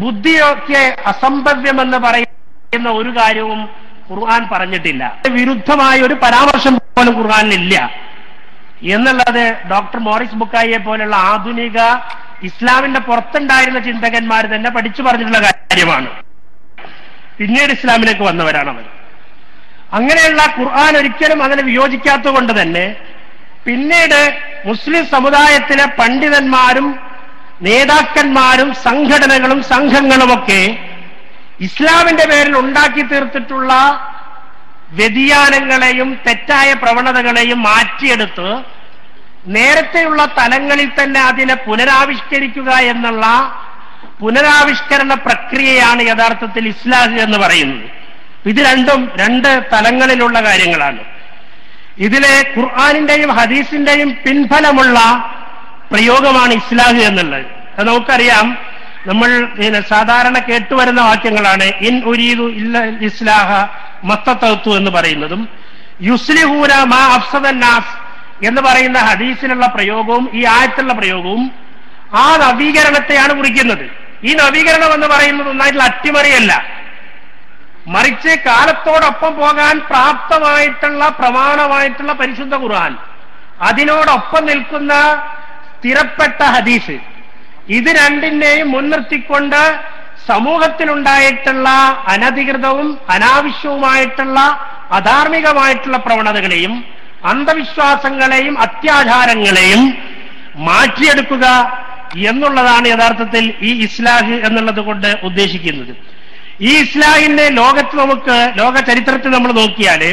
S4: ബുദ്ധിയൊക്കെ അസംഭവ്യമെന്ന് പറയുന്ന ഒരു കാര്യവും ഖുർആൻ പറഞ്ഞിട്ടില്ല. വിരുദ്ധമായ ഒരു പരാമർശം പോലും ഖുർആനിലില്ല എന്നുള്ളത് ഡോക്ടർ മോറിസ് ബുക്കായിയെ പോലുള്ള ആധുനിക ഇസ്ലാമിന്റെ പുറത്തുണ്ടായിരുന്ന ചിന്തകന്മാർ തന്നെ പഠിച്ചു പറഞ്ഞിട്ടുള്ള കാര്യമാണ്. പിന്നീട് ഇസ്ലാമിലേക്ക് വന്നവരാണ് അവർ. അങ്ങനെയുള്ള ഖുർആൻ ഒരിക്കലും അതിനെ വിയോജിക്കാത്തത് കൊണ്ട് തന്നെ പിന്നീട് മുസ്ലിം സമുദായത്തിലെ പണ്ഡിതന്മാരും നേതാക്കന്മാരും സംഘടനകളും സംഘങ്ങളുമൊക്കെ ഇസ്ലാമിന്റെ പേരിൽ ഉണ്ടാക്കി തീർത്തിട്ടുള്ള വ്യതിയാനങ്ങളെയും തെറ്റായ പ്രവണതകളെയും മാറ്റിയെടുത്ത് നേരത്തെയുള്ള തലങ്ങളിൽ തന്നെ അതിനെ പുനരാവിഷ്കരിക്കുക എന്നുള്ള പുനരാവിഷ്കരണ പ്രക്രിയയാണ് യഥാർത്ഥത്തിൽ ഇസ്ലാഹ് എന്ന് പറയുന്നത്. ഇത് രണ്ടും രണ്ട് തലങ്ങളിലുള്ള കാര്യങ്ങളാണ്. ഇതിലെ ഖുർആനിന്റെയും ഹദീസിന്റെയും പിൻഫലമുള്ള പ്രയോഗമാണ് ഇസ്ലാഹ് എന്നുള്ളത്. അത് നമുക്കറിയാം. നമ്മൾ സാധാരണ കേട്ടുവരുന്ന വാക്യങ്ങളാണ് ഇൻ ഉരീദു ഇല്ല ഇസ്ലാഹ മസ്തതൗതു എന്ന് പറയുന്നതും യുസ്ലിഹൂന മാ അഫ്സദന്നാസ് എന്ന് പറയുന്ന ഹദീസിലുള്ള പ്രയോഗവും ഈ ആയത്തുള്ള പ്രയോഗവും ആ നവീകരണത്തെയാണ് കുറിക്കുന്നത്. ഈ നവീകരണം എന്ന് പറയുന്നത് ഒന്നായിട്ടുള്ള അട്ടിമറിയല്ല, മറിച്ച് കാലത്തോടൊപ്പം പോകാൻ പ്രാപ്തമായിട്ടുള്ള പ്രമാണമായിട്ടുള്ള പരിശുദ്ധ ഖുർആൻ, അതിനോടൊപ്പം നിൽക്കുന്ന സ്ഥിരപ്പെട്ട ഹദീസ്, ഇത് രണ്ടിനെയും മുൻനിർത്തിക്കൊണ്ട് സമൂഹത്തിലുണ്ടായിട്ടുള്ള അനധികൃതവും അനാവശ്യവുമായിട്ടുള്ള അധാർമികമായിട്ടുള്ള പ്രവണതകളെയും അന്ധവിശ്വാസങ്ങളെയും അത്യാചാരങ്ങളെയും മാറ്റിയെടുക്കുക എന്നുള്ളതാണ് യഥാർത്ഥത്തിൽ ഈ ഇസ്ലാഹ് എന്നുള്ളത് കൊണ്ട് ഉദ്ദേശിക്കുന്നത്. ഈ ഇസ്ലാഹിന്റെ ലോകത്ത് നമുക്ക് ലോക ചരിത്രത്തിൽ നമ്മൾ നോക്കിയാല്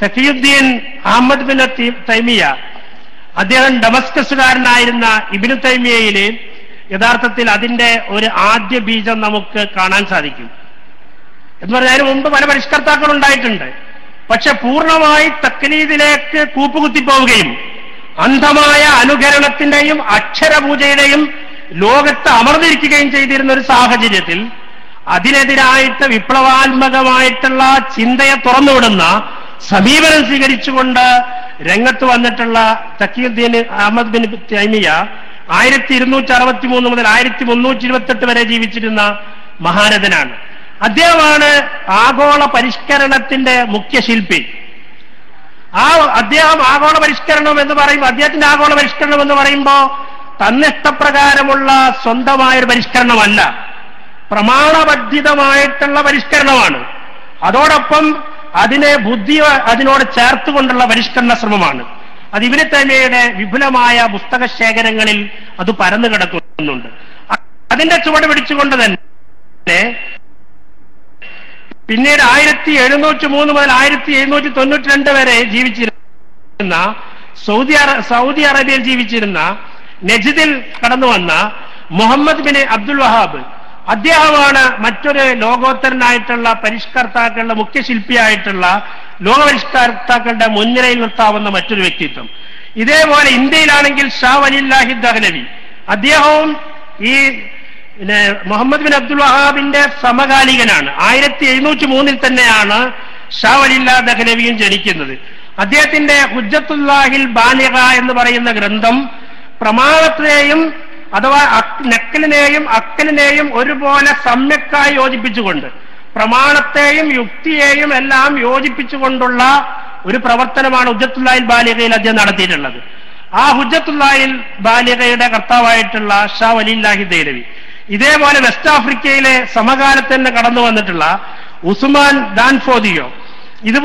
S4: തഖിയുദ്ദീൻ അഹമ്മദ് ബിൻ തൈമിയ, അദ്ദേഹം ഡമസ്കസുകാരനായിരുന്ന ഇബ്നു തൈമിയയില് യഥാർത്ഥത്തിൽ അതിന്റെ ഒരു ആദ്യ ബീജം നമുക്ക് കാണാൻ സാധിക്കും. എന്ന് പറഞ്ഞാൽ അതിന് മുമ്പ് പല പരിഷ്കർത്താക്കൾ ഉണ്ടായിട്ടുണ്ട്. പക്ഷെ പൂർണ്ണമായി തക്ലീദിലേക്ക് കൂപ്പുകുത്തിപ്പോവുകയും അന്ധമായ അനുകരണത്തിന്റെയും അക്ഷരപൂജയുടെയും ലോകത്ത് അമർന്നിരിക്കുകയും ചെയ്തിരുന്ന ഒരു സാഹചര്യത്തിൽ അതിനെതിരായിട്ട് വിപ്ലവാത്മകമായിട്ടുള്ള ചിന്തയെ തുറന്നുവിടുന്ന സമീപനം സ്വീകരിച്ചുകൊണ്ട് രംഗത്ത് വന്നിട്ടുള്ള തഖിയുദ്ദീൻ അഹമ്മദ് ബിൻ തൈമിയ 1263 മുതൽ 1328 വരെ ജീവിച്ചിരുന്ന മഹാരഥനാണ്. അദ്ദേഹമാണ് ആഗോള പരിഷ്കരണത്തിന്റെ മുഖ്യ ശില്പി. അദ്ദേഹം ആഗോള പരിഷ്കരണം എന്ന് പറയുമ്പോൾ അദ്ദേഹത്തിന്റെ ആഗോള പരിഷ്കരണം എന്ന് പറയുമ്പോൾ തന്നിഷ്ടപ്രകാരമുള്ള സ്വന്തമായൊരു പരിഷ്കരണമല്ല, പ്രമാണബദ്ധിതമായിട്ടുള്ള പരിഷ്കരണമാണ്. അതോടൊപ്പം അതിനെ അതിനോട് ചേർത്തുകൊണ്ടുള്ള പരിഷ്കരണ ശ്രമമാണ്. അത് ഇബ്നു തൈമിയ്യയുടെ വിപുലമായ പുസ്തക ശേഖരങ്ങളിൽ അത് പരന്നു കിടക്കുന്നുണ്ട്. അതിന്റെ ചുവട് പിടിച്ചുകൊണ്ട് തന്നെ പിന്നീട് 1703 മുതൽ 1792 വരെ ജീവിച്ചിരുന്ന സൗദി അറേബ്യയിൽ ജീവിച്ചിരുന്ന നജ്ദിൽ കടന്നു വന്ന മുഹമ്മദ് ബിൻ അബ്ദുൽ വഹാബ്, അദ്ദേഹമാണ് മറ്റൊരു ലോകോത്തരനായിട്ടുള്ള പരിഷ്കർത്താക്കളുടെ മുഖ്യ ശില്പിയായിട്ടുള്ള ലോകപരിഷ്കർത്താക്കളുടെ മുൻനിരയിൽ നിർത്താവുന്ന മറ്റൊരു വ്യക്തിത്വം. ഇതേപോലെ ഇന്ത്യയിലാണെങ്കിൽ ഷാ വലില്ലാഹി ദഹ്ലവി, അദ്ദേഹവും ഈ മുഹമ്മദ് ബിൻ അബ്ദുൽ വഹാബിന്റെ സമകാലികനാണ്. 1703 തന്നെയാണ് ഷാ വലില്ലാഹി ദഹ്ലവിയും ജനിക്കുന്നത്. അദ്ദേഹത്തിന്റെ ഹുജ്ജത്തുല്ലാഹിൽ ബാലിഗ എന്ന് പറയുന്ന ഗ്രന്ഥം പ്രമാണത്തെയും അഥവാ നക്കലിനെയും അക്കലിനെയും ഒരുപോലെ സമ്യക്കായി യോജിപ്പിച്ചുകൊണ്ട്, പ്രമാണത്തെയും യുക്തിയെയും എല്ലാം യോജിപ്പിച്ചുകൊണ്ടുള്ള ഒരു പ്രവർത്തനമാണ് ഹുജ്ജത്തുല്ലാഹിൽ ബാലിഗയിൽ അദ്ദേഹം നടത്തിയിട്ടുള്ളത്. ആ ഹുജ്ജത്തുല്ലാഹിൽ ബാലിഗയുടെ കർത്താവായിട്ടുള്ള ഷാ വലില്ലാഹി ദഹ്ലവി, ഇതേപോലെ വെസ്റ്റ് ആഫ്രിക്കയിലെ സമകാലത്ത് തന്നെ കടന്നു വന്നിട്ടുള്ള ഉസ്മാൻ ദാൻഫോദിയോ, ഇത്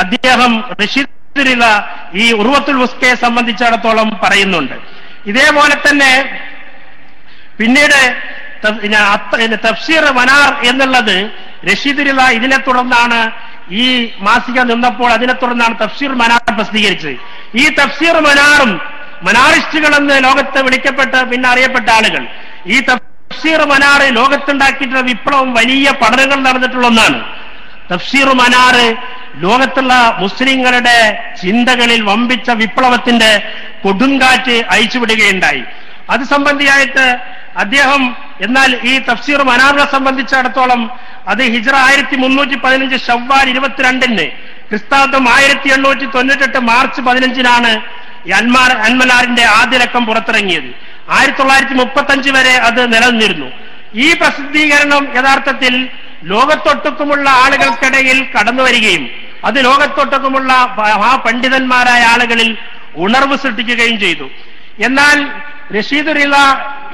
S4: അദ്ദേഹം റഷീദിലുള്ള ഈ ഉർവത്തുൽ വുസ്കയെ സംബന്ധിച്ചിടത്തോളം പറയുന്നുണ്ട്. ഇതേപോലെ തന്നെ പിന്നീട് തഫ്സീർ മനാർ എന്നുള്ളത് റഷീദ് റിള ഇതിനെ തുടർന്നാണ് ഈ മാസിക നിന്നപ്പോൾ അതിനെ തുടർന്നാണ് തഫ്സീർ മനാർ പ്രസിദ്ധീകരിച്ചത്. ഈ തഫ്സീർ മനാറും മനാറിസ്റ്റുകൾ എന്ന് ലോകത്ത് വിളിക്കപ്പെട്ട് പിന്നെ അറിയപ്പെട്ട ആളുകൾ ഈ തഫ്സീർ മനാർ ലോകത്തുണ്ടാക്കിയിട്ടുള്ള വിപ്ലവം വലിയ പഠനങ്ങൾ നടന്നിട്ടുള്ള ഒന്നാണ്. തഫ്സീർ മനാർ ലോകത്തുള്ള മുസ്ലിങ്ങളുടെ ചിന്തകളിൽ വമ്പിച്ച വിപ്ലവത്തിന്റെ കൊടുങ്കാറ്റ് അയച്ചുവിടുകയുണ്ടായി. അത് സംബന്ധിയായിട്ട് അദ്ദേഹം എന്നാൽ ഈ തഫ്സീർ മനാറിനെ സംബന്ധിച്ചിടത്തോളം അത് ഹിജ്റ 1315 ശവ്വാൽ 22 ക്രിസ്താബ്ദം 1898 മാർച്ച് 15 ഈ അൽമനാറിന്റെ ആദ്യലക്കം പുറത്തിറങ്ങിയത്. 1935 വരെ അത് നിലനിന്നിരുന്നു. ഈ പ്രസിദ്ധീകരണം യഥാർത്ഥത്തിൽ ലോകത്തൊട്ടുക്കുമുള്ള ആളുകൾക്കിടയിൽ കടന്നു വരികയും അത് ലോകത്തൊട്ടുക്കുമുള്ള ആ പണ്ഡിതന്മാരായ ആളുകളിൽ ഉണർവ് സൃഷ്ടിക്കുകയും ചെയ്തു. എന്നാൽ റഷീദ് റിള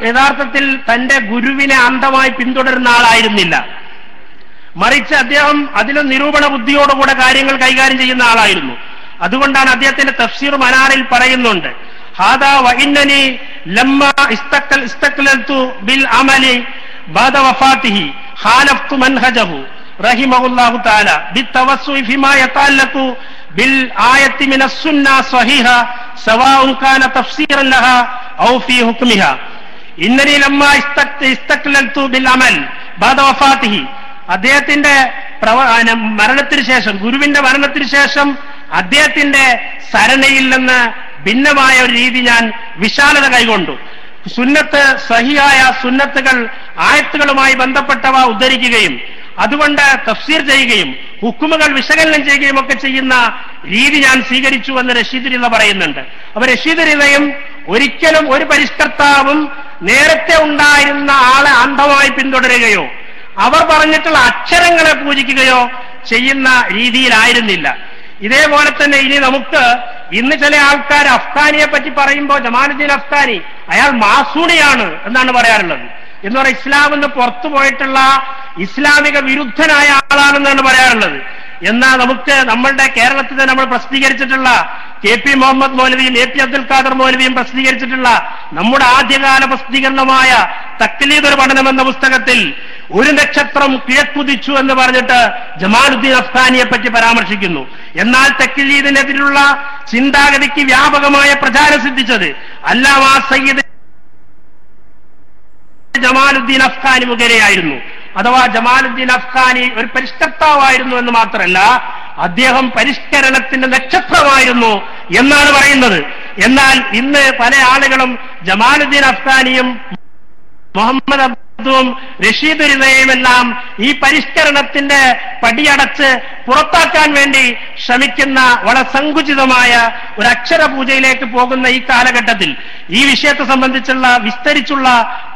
S4: യഥാർത്ഥത്തിൽ തന്റെ ഗുരുവിനെ അന്ധമായി പിന്തുടരുന്ന ആളായിരുന്നില്ല. മറിച്ച് അദ്ദേഹം അതിലും നിരൂപണ ബുദ്ധിയോടുകൂടെ കാര്യങ്ങൾ കൈകാര്യം ചെയ്യുന്ന ആളായിരുന്നു. അതുകൊണ്ടാണ് അദ്ദേഹത്തിന്റെ തഫ്സീർ മനാറിൽ പറയുന്നുണ്ട്, ഹാദാ വഇന്നനി ലമ്മ ഇസ്തഖ്ലൽതു ബിൽ അമലി ബഅദ വഫാതിഹി ഖാലഫ്തു മൻഹജഹു റഹിമഹുല്ലാഹു തആല ബിത്തവസ്സുഇ ഫിമാ യതഅല്ലഖു ബിൽ ആയത്തി മിനസ് സുന്ന സ്വഹീഹ സവാഉൻ കാന തഫ്സീറൻ ലഹാ ഔ ഫീ ഹുക്മിഹാ ഇന്നനി ലമ്മ ഇസ്തഖ്ലൽതു ബിൽ അമൽ ബഅദ വഫാതിഹി. അദ്ദേഹത്തിന്റെ മരണത്തിന് ശേഷം, ഗുരുവിന്റെ മരണത്തിന് ശേഷം അദ്ദേഹത്തിന്റെ സരണയിൽ നിന്ന് ഭിന്നമായ ഒരു രീതി ഞാൻ വിശാലത കൈകൊണ്ടു. സുന്നത്ത്, സഹിയായ സുന്നത്തുകൾ ആയത്തുകളുമായി ബന്ധപ്പെട്ടവ ഉദ്ധരിക്കുകയും അതുകൊണ്ട് തഫ്സീർ ചെയ്യുകയും ഹുക്കുമുകൾ വിശകലനം ചെയ്യുകയും ഒക്കെ ചെയ്യുന്ന രീതി ഞാൻ സ്വീകരിച്ചു എന്ന് റഷീദ് റിള പറയുന്നുണ്ട്. അപ്പൊ റഷീദ് റിളയും ഒരിക്കലും ഒരു പരിഷ്കർത്താവും നേരത്തെ ഉണ്ടായിരുന്ന ആളെ അന്ധമായി പിന്തുടരുകയോ അവർ പറഞ്ഞിട്ടുള്ള അക്ഷരങ്ങളെ പൂജിക്കുകയോ ചെയ്യുന്ന രീതിയിലായിരുന്നില്ല. ഇതേപോലെ തന്നെ ഇനി നമുക്ക് ഇന്ന് ചില ആൾക്കാർ അഫ്ഗാനിയെ പറ്റി പറയുമ്പോൾ ജമാലുദ്ദീൻ അഫ്ഗാനി അയാൾ മാസൂണിയാണ് എന്നാണ് പറയാറുള്ളത്. എന്ന് പറഞ്ഞാൽ ഇസ്ലാമിൽ നിന്ന് പുറത്തു പോയിട്ടുള്ള ഇസ്ലാമിക വിരുദ്ധനായ ആളാണെന്നാണ് പറയാറുള്ളത്. എന്നാൽ നമുക്ക് നമ്മളുടെ കേരളത്തിൽ നമ്മൾ പ്രസിദ്ധീകരിച്ചിട്ടുള്ള KP മുഹമ്മദ് മൗലവിയും AP അബ്ദുൽ ഖാദർ മൗലവിയും പ്രസിദ്ധീകരിച്ചിട്ടുള്ള നമ്മുടെ ആദ്യകാല പ്രസിദ്ധീകരണമായ തക്ലീദുൽ പഠനം എന്ന പുസ്തകത്തിൽ ഒരു നക്ഷത്രം കിഴക്കുതിച്ചു എന്ന് പറഞ്ഞിട്ട് ജമാലുദ്ദീൻ അഫ്ഗാനിയെ പറ്റി പരാമർശിക്കുന്നു. എന്നാൽ തക്ലീദിനെതിരുള്ള ചിന്താഗതിക്ക് വ്യാപകമായ പ്രചാരം സിദ്ധിച്ചത് അല്ലാമാ സയ്യിദ് ജമാലുദ്ദീൻ അഫ്ഗാനി മുഖേനയായിരുന്നു. അഥവാ ജമാലുദ്ദീൻ അഫ്ഗാനി ഒരു പരിഷ്കർത്താവായിരുന്നു എന്ന് മാത്രമല്ല, അദ്ദേഹം പരിഷ്കരണത്തിന്റെ നക്ഷത്രമായിരുന്നു എന്നാണ് പറയുന്നത്. എന്നാൽ ഇന്ന് പല ആളുകളും ജമാലുദ്ദീൻ അഫ്ഗാനിയും മുഹമ്മദ് അബ്ദുവും റഷീദ് റിളയുമെല്ലാം ഈ പരിഷ്കരണത്തിന്റെ പടിയടച്ച് പുറത്താക്കാൻ വേണ്ടി ശ്രമിക്കുന്ന വളരെ സങ്കുചിതമായ ഒരു അക്ഷര പൂജയിലേക്ക് പോകുന്ന ഈ കാലഘട്ടത്തിൽ ഈ വിഷയത്തെ സംബന്ധിച്ചുള്ള വിസ്തരിച്ചുള്ള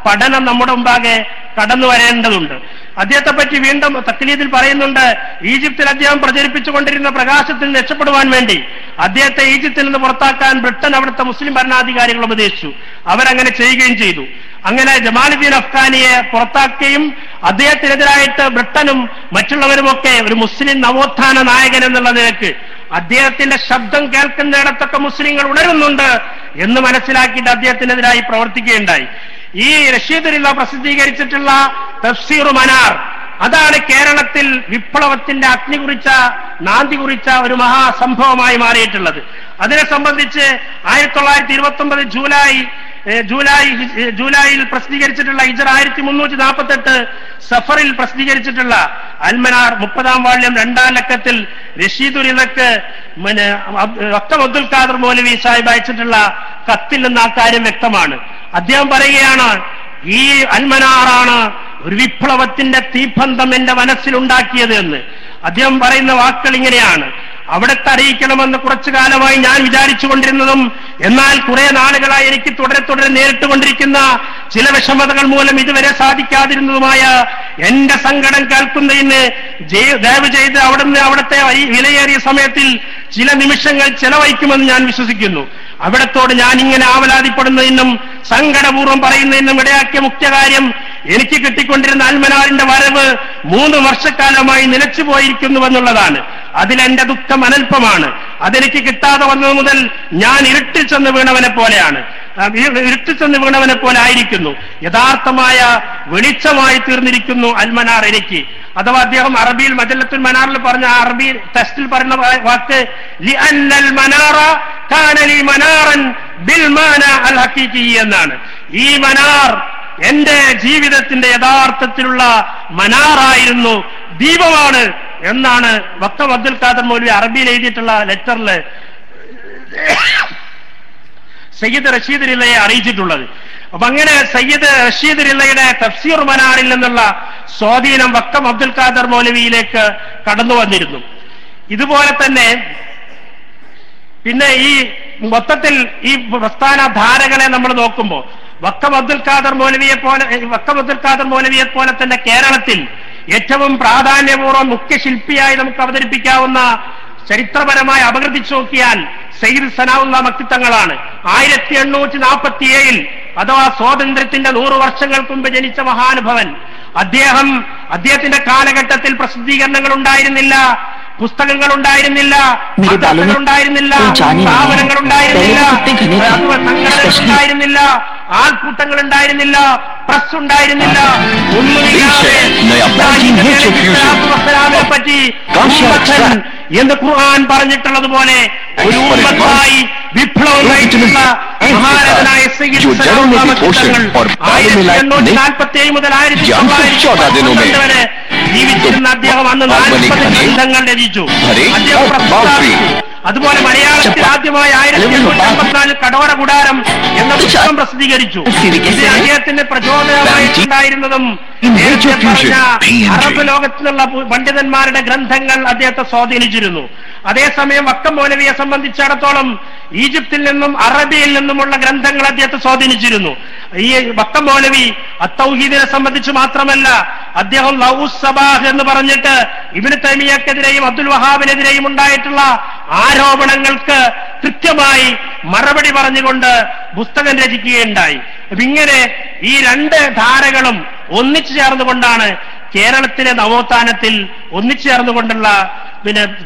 S4: പഠനം നമ്മുടെ മുമ്പാകെ കടന്നു വരേണ്ടതുണ്ട്. അദ്ദേഹത്തെ പറ്റി വീണ്ടും തക്ലീദിൽ പറയുന്നുണ്ട്, ഈജിപ്തിൽ അദ്ദേഹം പ്രചരിപ്പിച്ചുകൊണ്ടിരുന്ന പ്രകാശത്തിൽ നിന്ന് രക്ഷപ്പെടുവാൻ വേണ്ടി അദ്ദേഹത്തെ ഈജിപ്തിൽ നിന്ന് പുറത്താക്കാൻ ബ്രിട്ടൻ അവിടുത്തെ മുസ്ലിം ഭരണാധികാരികൾ ഉപദേശിച്ചു. അവരങ്ങനെ ചെയ്യുകയും ചെയ്തു. അങ്ങനെ ജമാലുദ്ദീൻ അഫ്ഗാനിയെ പുറത്താക്കുകയും അദ്ദേഹത്തിനെതിരായിട്ട് ബ്രിട്ടനും മറ്റുള്ളവരുമൊക്കെ ഒരു മുസ്ലിം നവോത്ഥാന നായകൻ എന്നുള്ള നിലക്ക് അദ്ദേഹത്തിന്റെ ശബ്ദം കേൾക്കുന്നിടത്തൊക്കെ മുസ്ലിങ്ങൾ ഉണരുന്നുണ്ട് എന്ന് മനസ്സിലാക്കിയിട്ട് അദ്ദേഹത്തിനെതിരായി പ്രവർത്തിക്കുകയുണ്ടായി. ഈ റഷീദ് റിള പ്രസിദ്ധീകരിച്ചിട്ടുള്ള തഫ്സീർ മനാർ അതാണ് കേരളത്തിൽ വിപ്ലവത്തിന്റെ അഗ്നി കുറിച്ച നാന്തി കുറിച്ച ഒരു മഹാസംഭവമായി മാറിയിട്ടുള്ളത്. അതിനെ സംബന്ധിച്ച് 1929 ജൂലൈയിൽ പ്രസിദ്ധീകരിച്ചിട്ടുള്ള ഹിജ്റ 1348 സഫറിൽ പ്രസിദ്ധീകരിച്ചിട്ടുള്ള അൽമനാർ 30-ാം വാള്യം 2-ാം ലക്കത്തിൽ റഷീദ് റിളക്ക് അബ്ദുൽ ഖാദർ മൗലവി സാഹിബ് അയച്ചിട്ടുള്ള കത്തിൽ നിന്ന് ആ കാര്യം വ്യക്തമാണ്. അദ്ദേഹം പറയുകയാണ്, ഈ അൽമനാറാണ് ഒരു വിപ്ലവത്തിന്റെ തീപ്പന്തം എന്റെ മനസ്സിലുണ്ടാക്കിയത് എന്ന്. അദ്ദേഹം പറയുന്ന വാക്കുകൾ ഇങ്ങനെയാണ്: അവിടത്തെ അറിയിക്കണമെന്ന് കുറച്ചു കാലമായി ഞാൻ വിചാരിച്ചു കൊണ്ടിരുന്നതും എന്നാൽ കുറെ നാളുകളായി എനിക്ക് തുടരെ നേരിട്ടുകൊണ്ടിരിക്കുന്ന ചില വിഷമതകൾ മൂലം ഇതുവരെ സാധിക്കാതിരുന്നതുമായ എന്റെ സങ്കടം കേൾക്കുന്നതിന് ദയവ് ചെയ്ത് അവിടുത്തെ വിലയേറിയ സമയത്തിൽ ചില നിമിഷങ്ങൾ ചെലവഴിക്കുമെന്ന് ഞാൻ വിശ്വസിക്കുന്നു. അവിടത്തോട് ഞാൻ ഇങ്ങനെ ആവലാതിപ്പെടുന്നതിനും സങ്കടപൂർവ്വം പറയുന്നതിനും ഇടയാക്കിയ മുഖ്യ കാര്യം എനിക്ക് കിട്ടിക്കൊണ്ടിരുന്ന അൽമനാറിന്റെ വരവ് 3 വർഷക്കാലമായി നിലച്ചുപോയിരിക്കുന്നുവെന്നുള്ളതാണ്. അതിലെന്റെ ദുഃഖം അനൽപമാണ്. അതെനിക്ക് കിട്ടാതെ വന്നത് മുതൽ ഞാൻ ഇരുട്ടിൽ ചെന്ന് വീണവനെ പോലെയാണ്. ഇരുട്ടിച്ചെന്ന് വീണവനെ പോലെ ആയിരിക്കുന്നു. യഥാർത്ഥമായ വെളിച്ചമായി തീർന്നിരിക്കുന്നു അൽമനാർ എനിക്ക്. അഥവാ അദ്ദേഹം അറബിയിൽ മജല്ലത്തുൽ മനാറിൽ പറഞ്ഞ അറബി ടെസ്റ്റിൽ പറയുന്ന വാക്ക് ലിഅന്നൽ മനാറ കാന ലി മനാറൻ ബിൽ മാന അൽ ഹഖീഖി എന്നാണ്. ഈ മനാർ എന്റെ ജീവിതത്തിന്റെ യഥാർത്ഥത്തിലുള്ള മനാറായിരുന്നു, ദീപമാണ് എന്നാണ് വക്കം അബ്ദുൽ ഖാദർ മൗലവി അറബിയിൽ എഴുതിയിട്ടുള്ള ലെറ്ററിൽ സയ്യിദ് റഷീദ് റില്ലയെ അറിയിച്ചിട്ടുള്ളത്. അപ്പൊ അങ്ങനെ സയ്യിദ് റഷീദ് റില്ലയുടെ തഫ്സീർ മനാറിൽ നിന്നുള്ള സ്വാധീനം വക്കം അബ്ദുൽ ഖാദർ മൗലവിയിലേക്ക് കടന്നു വന്നിരുന്നു. ഇതുപോലെ തന്നെ പിന്നെ ഈ മൊത്തത്തിൽ ഈ പ്രസ്ഥാന ധാരകളെ നമ്മൾ നോക്കുമ്പോൾ വക്കം അബ്ദുൽ ഖാദർ മൗലവിയെ പോലെ തന്നെ കേരളത്തിൽ ഏറ്റവും പ്രാധാന്യപൂർവ്വം മുഖ്യ ശില്പിയായി നമുക്ക് അവതരിപ്പിക്കാവുന്ന ചരിത്രപരമായി അപഗ്രഥിച്ചു നോക്കിയാൽ സയ്യിദ് സനാഉല്ലാ മക്തി തങ്ങളാണ്. 1847 അഥവാ സ്വാതന്ത്ര്യത്തിന്റെ 100 വർഷങ്ങൾക്ക് മുമ്പ് ജനിച്ച മഹാനുഭവൻ. അദ്ദേഹത്തിന്റെ കാലഘട്ടത്തിൽ പ്രസിദ്ധീകരണങ്ങൾ ഉണ്ടായിരുന്നില്ല, പുസ്തകങ്ങൾ ഉണ്ടായിരുന്നില്ല, ഉണ്ടായിരുന്നില്ല, സ്ഥാപനങ്ങൾ ഉണ്ടായിരുന്നില്ല, ഉണ്ടായിരുന്നില്ല, ആൾക്കൂട്ടങ്ങൾ ഉണ്ടായിരുന്നില്ല, പ്രസ് ഉണ്ടായിരുന്നില്ല. ഒന്നുമില്ലാതെ പറ്റി എന്ന് ഖുർആൻ പറഞ്ഞിട്ടുള്ളതുപോലെ ഒരു ഉമ്മത്തായി വിപ്ലവം നയിച്ചിട്ടുള്ള മഹാരഥനായ സയ്യിദ് സലാഹുല്ലാ മക്തി തങ്ങൾ 1847 മുതൽ 1900 വരെ ജീവിച്ചിരുന്ന അദ്ദേഹം അന്ന് 40 ഗ്രന്ഥങ്ങൾ രചിച്ചു, അദ്ദേഹം പ്രസ്താവിച്ചു. അതുപോലെ മലയാളത്തിൽ ആദ്യമായി 1854 കടോര കൂടാരം എന്ന പുസ്തകം പ്രസിദ്ധീകരിച്ചു. ഇത് അദ്ദേഹത്തിന് പ്രചോദനമായിട്ടുണ്ടായിരുന്നതും അറബ് ലോകത്തിലുള്ള പണ്ഡിതന്മാരുടെ ഗ്രന്ഥങ്ങൾ അദ്ദേഹത്തെ സ്വാധീനിച്ചിരുന്നു. അതേസമയം വക്കം മൗലവിയെ സംബന്ധിച്ചിടത്തോളം ഈജിപ്തിൽ നിന്നും അറബിയിൽ നിന്നുമുള്ള ഗ്രന്ഥങ്ങൾ അദ്ദേഹത്തെ സ്വാധീനിച്ചിരുന്നു. ഈ വക്കം മൗലവി അത്തൗഹീദിനെ സംബന്ധിച്ച് മാത്രമല്ല, അദ്ദേഹം ലൗസ് സബാഹ് എന്ന് പറഞ്ഞിട്ട് ഇബ്നു തൈമിയ്യക്കെതിരെയും അബ്ദുൽ വഹാബിനെതിരെയും ഉണ്ടായിട്ടുള്ള ആരോപണങ്ങൾക്ക് കൃത്യമായി മറുപടി പറഞ്ഞുകൊണ്ട് പുസ്തകം രചിക്കുകയുണ്ടായി. ഇങ്ങനെ ഈ രണ്ട് ധാരകളും ഒന്നിച്ചു ചേർന്നുകൊണ്ടാണ് കേരളത്തിലെ നവോത്ഥാനത്തിൽ ഒന്നിച്ചു ചേർന്നുകൊണ്ടുള്ള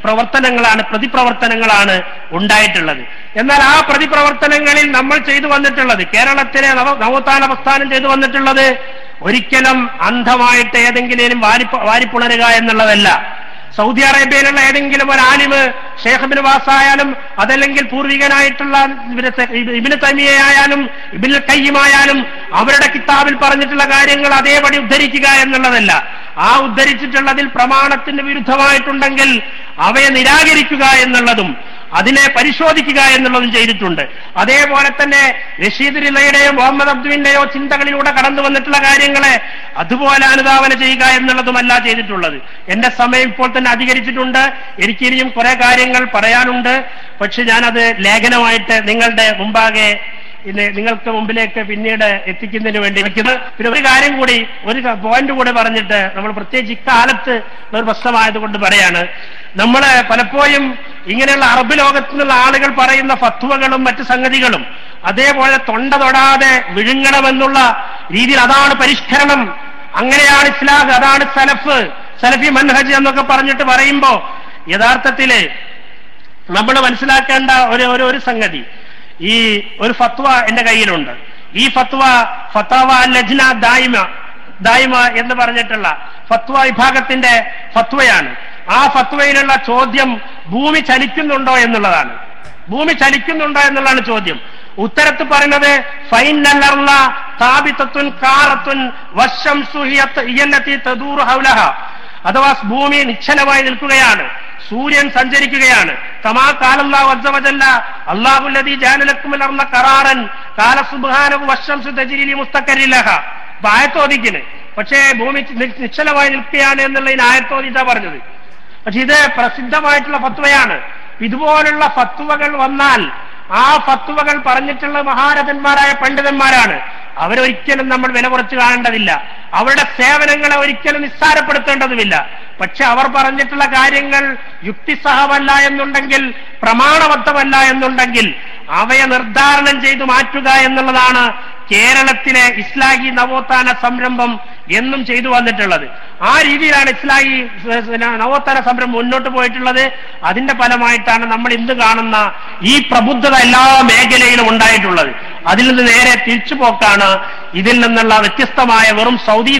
S4: പ്രവർത്തനങ്ങളാണ്, പ്രതിപ്രവർത്തനങ്ങളാണ് ഉണ്ടായിട്ടുള്ളത്. എന്നാൽ ആ പ്രതിപ്രവർത്തനങ്ങളിൽ നമ്മൾ ചെയ്തു വന്നിട്ടുള്ളത്, കേരളത്തിലെ നവോത്ഥാന പ്രസ്ഥാനം ചെയ്തു വന്നിട്ടുള്ളത് ഒരിക്കലും അന്ധമായിട്ട് ഏതെങ്കിലും വാരിപ്പുണരുക എന്നുള്ളതല്ല. സൗദി അറേബ്യയിലുള്ള ഏതെങ്കിലും ഒരു ആലിമ് ഷേഖ് ഇബ്നു ബാസ് ആയാലും അതല്ലെങ്കിൽ പൂർവികനായിട്ടുള്ള ഇബ്നു തൈമിയ്യ ആയാലും ഇബ്നുൽ ഖയ്യിം ആയാലും അവരുടെ കിതാബിൽ പറഞ്ഞിട്ടുള്ള കാര്യങ്ങൾ അതേപടി ഉദ്ധരിക്കുക എന്നുള്ളതല്ല. ആ ഉദ്ധരിച്ചിട്ടുള്ളതിൽ പ്രമാണത്തിന് വിരുദ്ധമായിട്ടുണ്ടെങ്കിൽ അവയെ നിരാകരിക്കുക എന്നുള്ളതും അതിനെ പരിശോധിക്കുക എന്നുള്ളതും ചെയ്തിട്ടുണ്ട്. അതേപോലെ തന്നെ റഷീദ് റില്ലയുടെയോ മുഹമ്മദ് അബ്ദുവിന്റെയോ ചിന്തകളിലൂടെ കടന്നു വന്നിട്ടുള്ള കാര്യങ്ങളെ അതുപോലെ അനുധാവന ചെയ്യുക എന്നുള്ളതുമല്ല ചെയ്തിട്ടുള്ളത്. എന്റെ സമയം ഇപ്പോൾ തന്നെ അധികരിച്ചിട്ടുണ്ട്. എനിക്കിനിയും കുറെ കാര്യങ്ങൾ പറയാനുണ്ട്. പക്ഷെ ഞാനത് ലേഖനമായിട്ട് നിങ്ങൾക്ക് മുമ്പിലേക്ക് പിന്നീട് എത്തിക്കുന്നതിന് വേണ്ടി വെക്കുന്നത്. പിന്നെ ഒരു കാര്യം കൂടി, ഒരു പോയിന്റ് കൂടി പറഞ്ഞിട്ട് നമ്മൾ പ്രത്യേകിച്ച് ഇക്കാലത്ത് ഒരു പ്രശ്നമായതുകൊണ്ട് പറയാണ്. നമ്മൾ പലപ്പോഴും ഇങ്ങനെയുള്ള അറബ് ലോകത്തു നിന്നുള്ള ആളുകൾ പറയുന്ന ഫത്വകളും മറ്റു സംഗതികളും അതേപോലെ തൊണ്ട തൊടാതെ വിഴുങ്ങണമെന്നുള്ള രീതിയിൽ അതാണ് പരിഷ്കരണം, അങ്ങനെയാണ് ഇസ്ലാം, അതാണ് സലഫി മൻഹജ് എന്നൊക്കെ പറഞ്ഞിട്ട് പറയുമ്പോ യഥാർത്ഥത്തില് നമ്മൾ മനസ്സിലാക്കേണ്ട ഒരു സംഗതി, ഈ ഒരു ഫത്വ എന്റെ കയ്യിലുണ്ട്. ഈ ഫത്വ ലജ്ന ദായിമ എന്ന് പറഞ്ഞിട്ടുള്ള ഫത്വ വിഭാഗത്തിന്റെ ഫത്വയാണ്. ആ ഫത്വയിലുള്ള ചോദ്യം ഭൂമി ചലിക്കുന്നുണ്ടോ എന്നുള്ളതാണ്. ഭൂമി ചലിക്കുന്നുണ്ടോ എന്നുള്ളതാണ് ചോദ്യം. ഉത്തരത്ത് പറയുന്നത് ഫൈനൽ താബിതത്തുൻ കാറത്തുൻ വശംസു ഹിയല്ലതി തദൂറു ഹൗലഹ, അഥവാ ഭൂമി നിശ്ചലമായി നിൽക്കുകയാണ്, സൂര്യൻ സഞ്ചരിക്കുകയാണ്. കമാ ഖാലല്ലാഹു അസ്സ വജല്ല അല്ലാഹുല്ലദീ ജഅല ലക്കുമുൽ അർള ഖറാറൻ ഖാല സുബ്ഹാനഹു വശംസു തജ്രി ലിമുസ്തഖരിൻ ലഹ. ആയത്തോദിക്കിന് പക്ഷേ ഭൂമി നിശ്ചലമായി നിൽക്കുകയാണ് എന്നുള്ളതിന് ആയത്തോദിച്ചാ പറഞ്ഞത്. പക്ഷെ ഇത് പ്രസിദ്ധമായിട്ടുള്ള ഫത്വയാണ്. ഇതുപോലുള്ള ഫത്വകൾ വന്നാൽ ആ ഫത്വകൾ പറഞ്ഞിട്ടുള്ള മഹാരഥന്മാരായ പണ്ഡിതന്മാരാണ്. അവരൊരിക്കലും നമ്മൾ വില കുറച്ച് കാണേണ്ടതില്ല, അവരുടെ സേവനങ്ങളെ ഒരിക്കലും നിസ്സാരപ്പെടുത്തേണ്ടതുമില്ല. പക്ഷെ അവർ പറഞ്ഞിട്ടുള്ള കാര്യങ്ങൾ യുക്തിസഹമല്ല എന്നുണ്ടെങ്കിൽ, പ്രമാണബദ്ധമല്ല എന്നുണ്ടെങ്കിൽ അവയെ നിർദ്ധാരണം ചെയ്തു മാറ്റുക എന്നുള്ളതാണ് കേരളത്തിലെ ഇസ്ലാഹി നവോത്ഥാന സംരംഭം എന്നും ചെയ്തു വന്നിട്ടുള്ളത്. ആ രീതിയിലാണ് ഇസ്ലാഹി നവോത്ഥാന സമരം മുന്നോട്ട് പോയിട്ടുള്ളത്. അതിന്റെ ഫലമായിട്ടാണ് നമ്മൾ ഇന്ന് കാണുന്ന ഈ പ്രബുദ്ധത എല്ലാ മേഖലയിലും ഉണ്ടായിട്ടുള്ളത്. അതിൽ നിന്ന് നേരെ തിരിച്ചുപോക്കാണ് ഇതിൽ നിന്നുള്ള വ്യത്യസ്തമായ വെറും സൗദി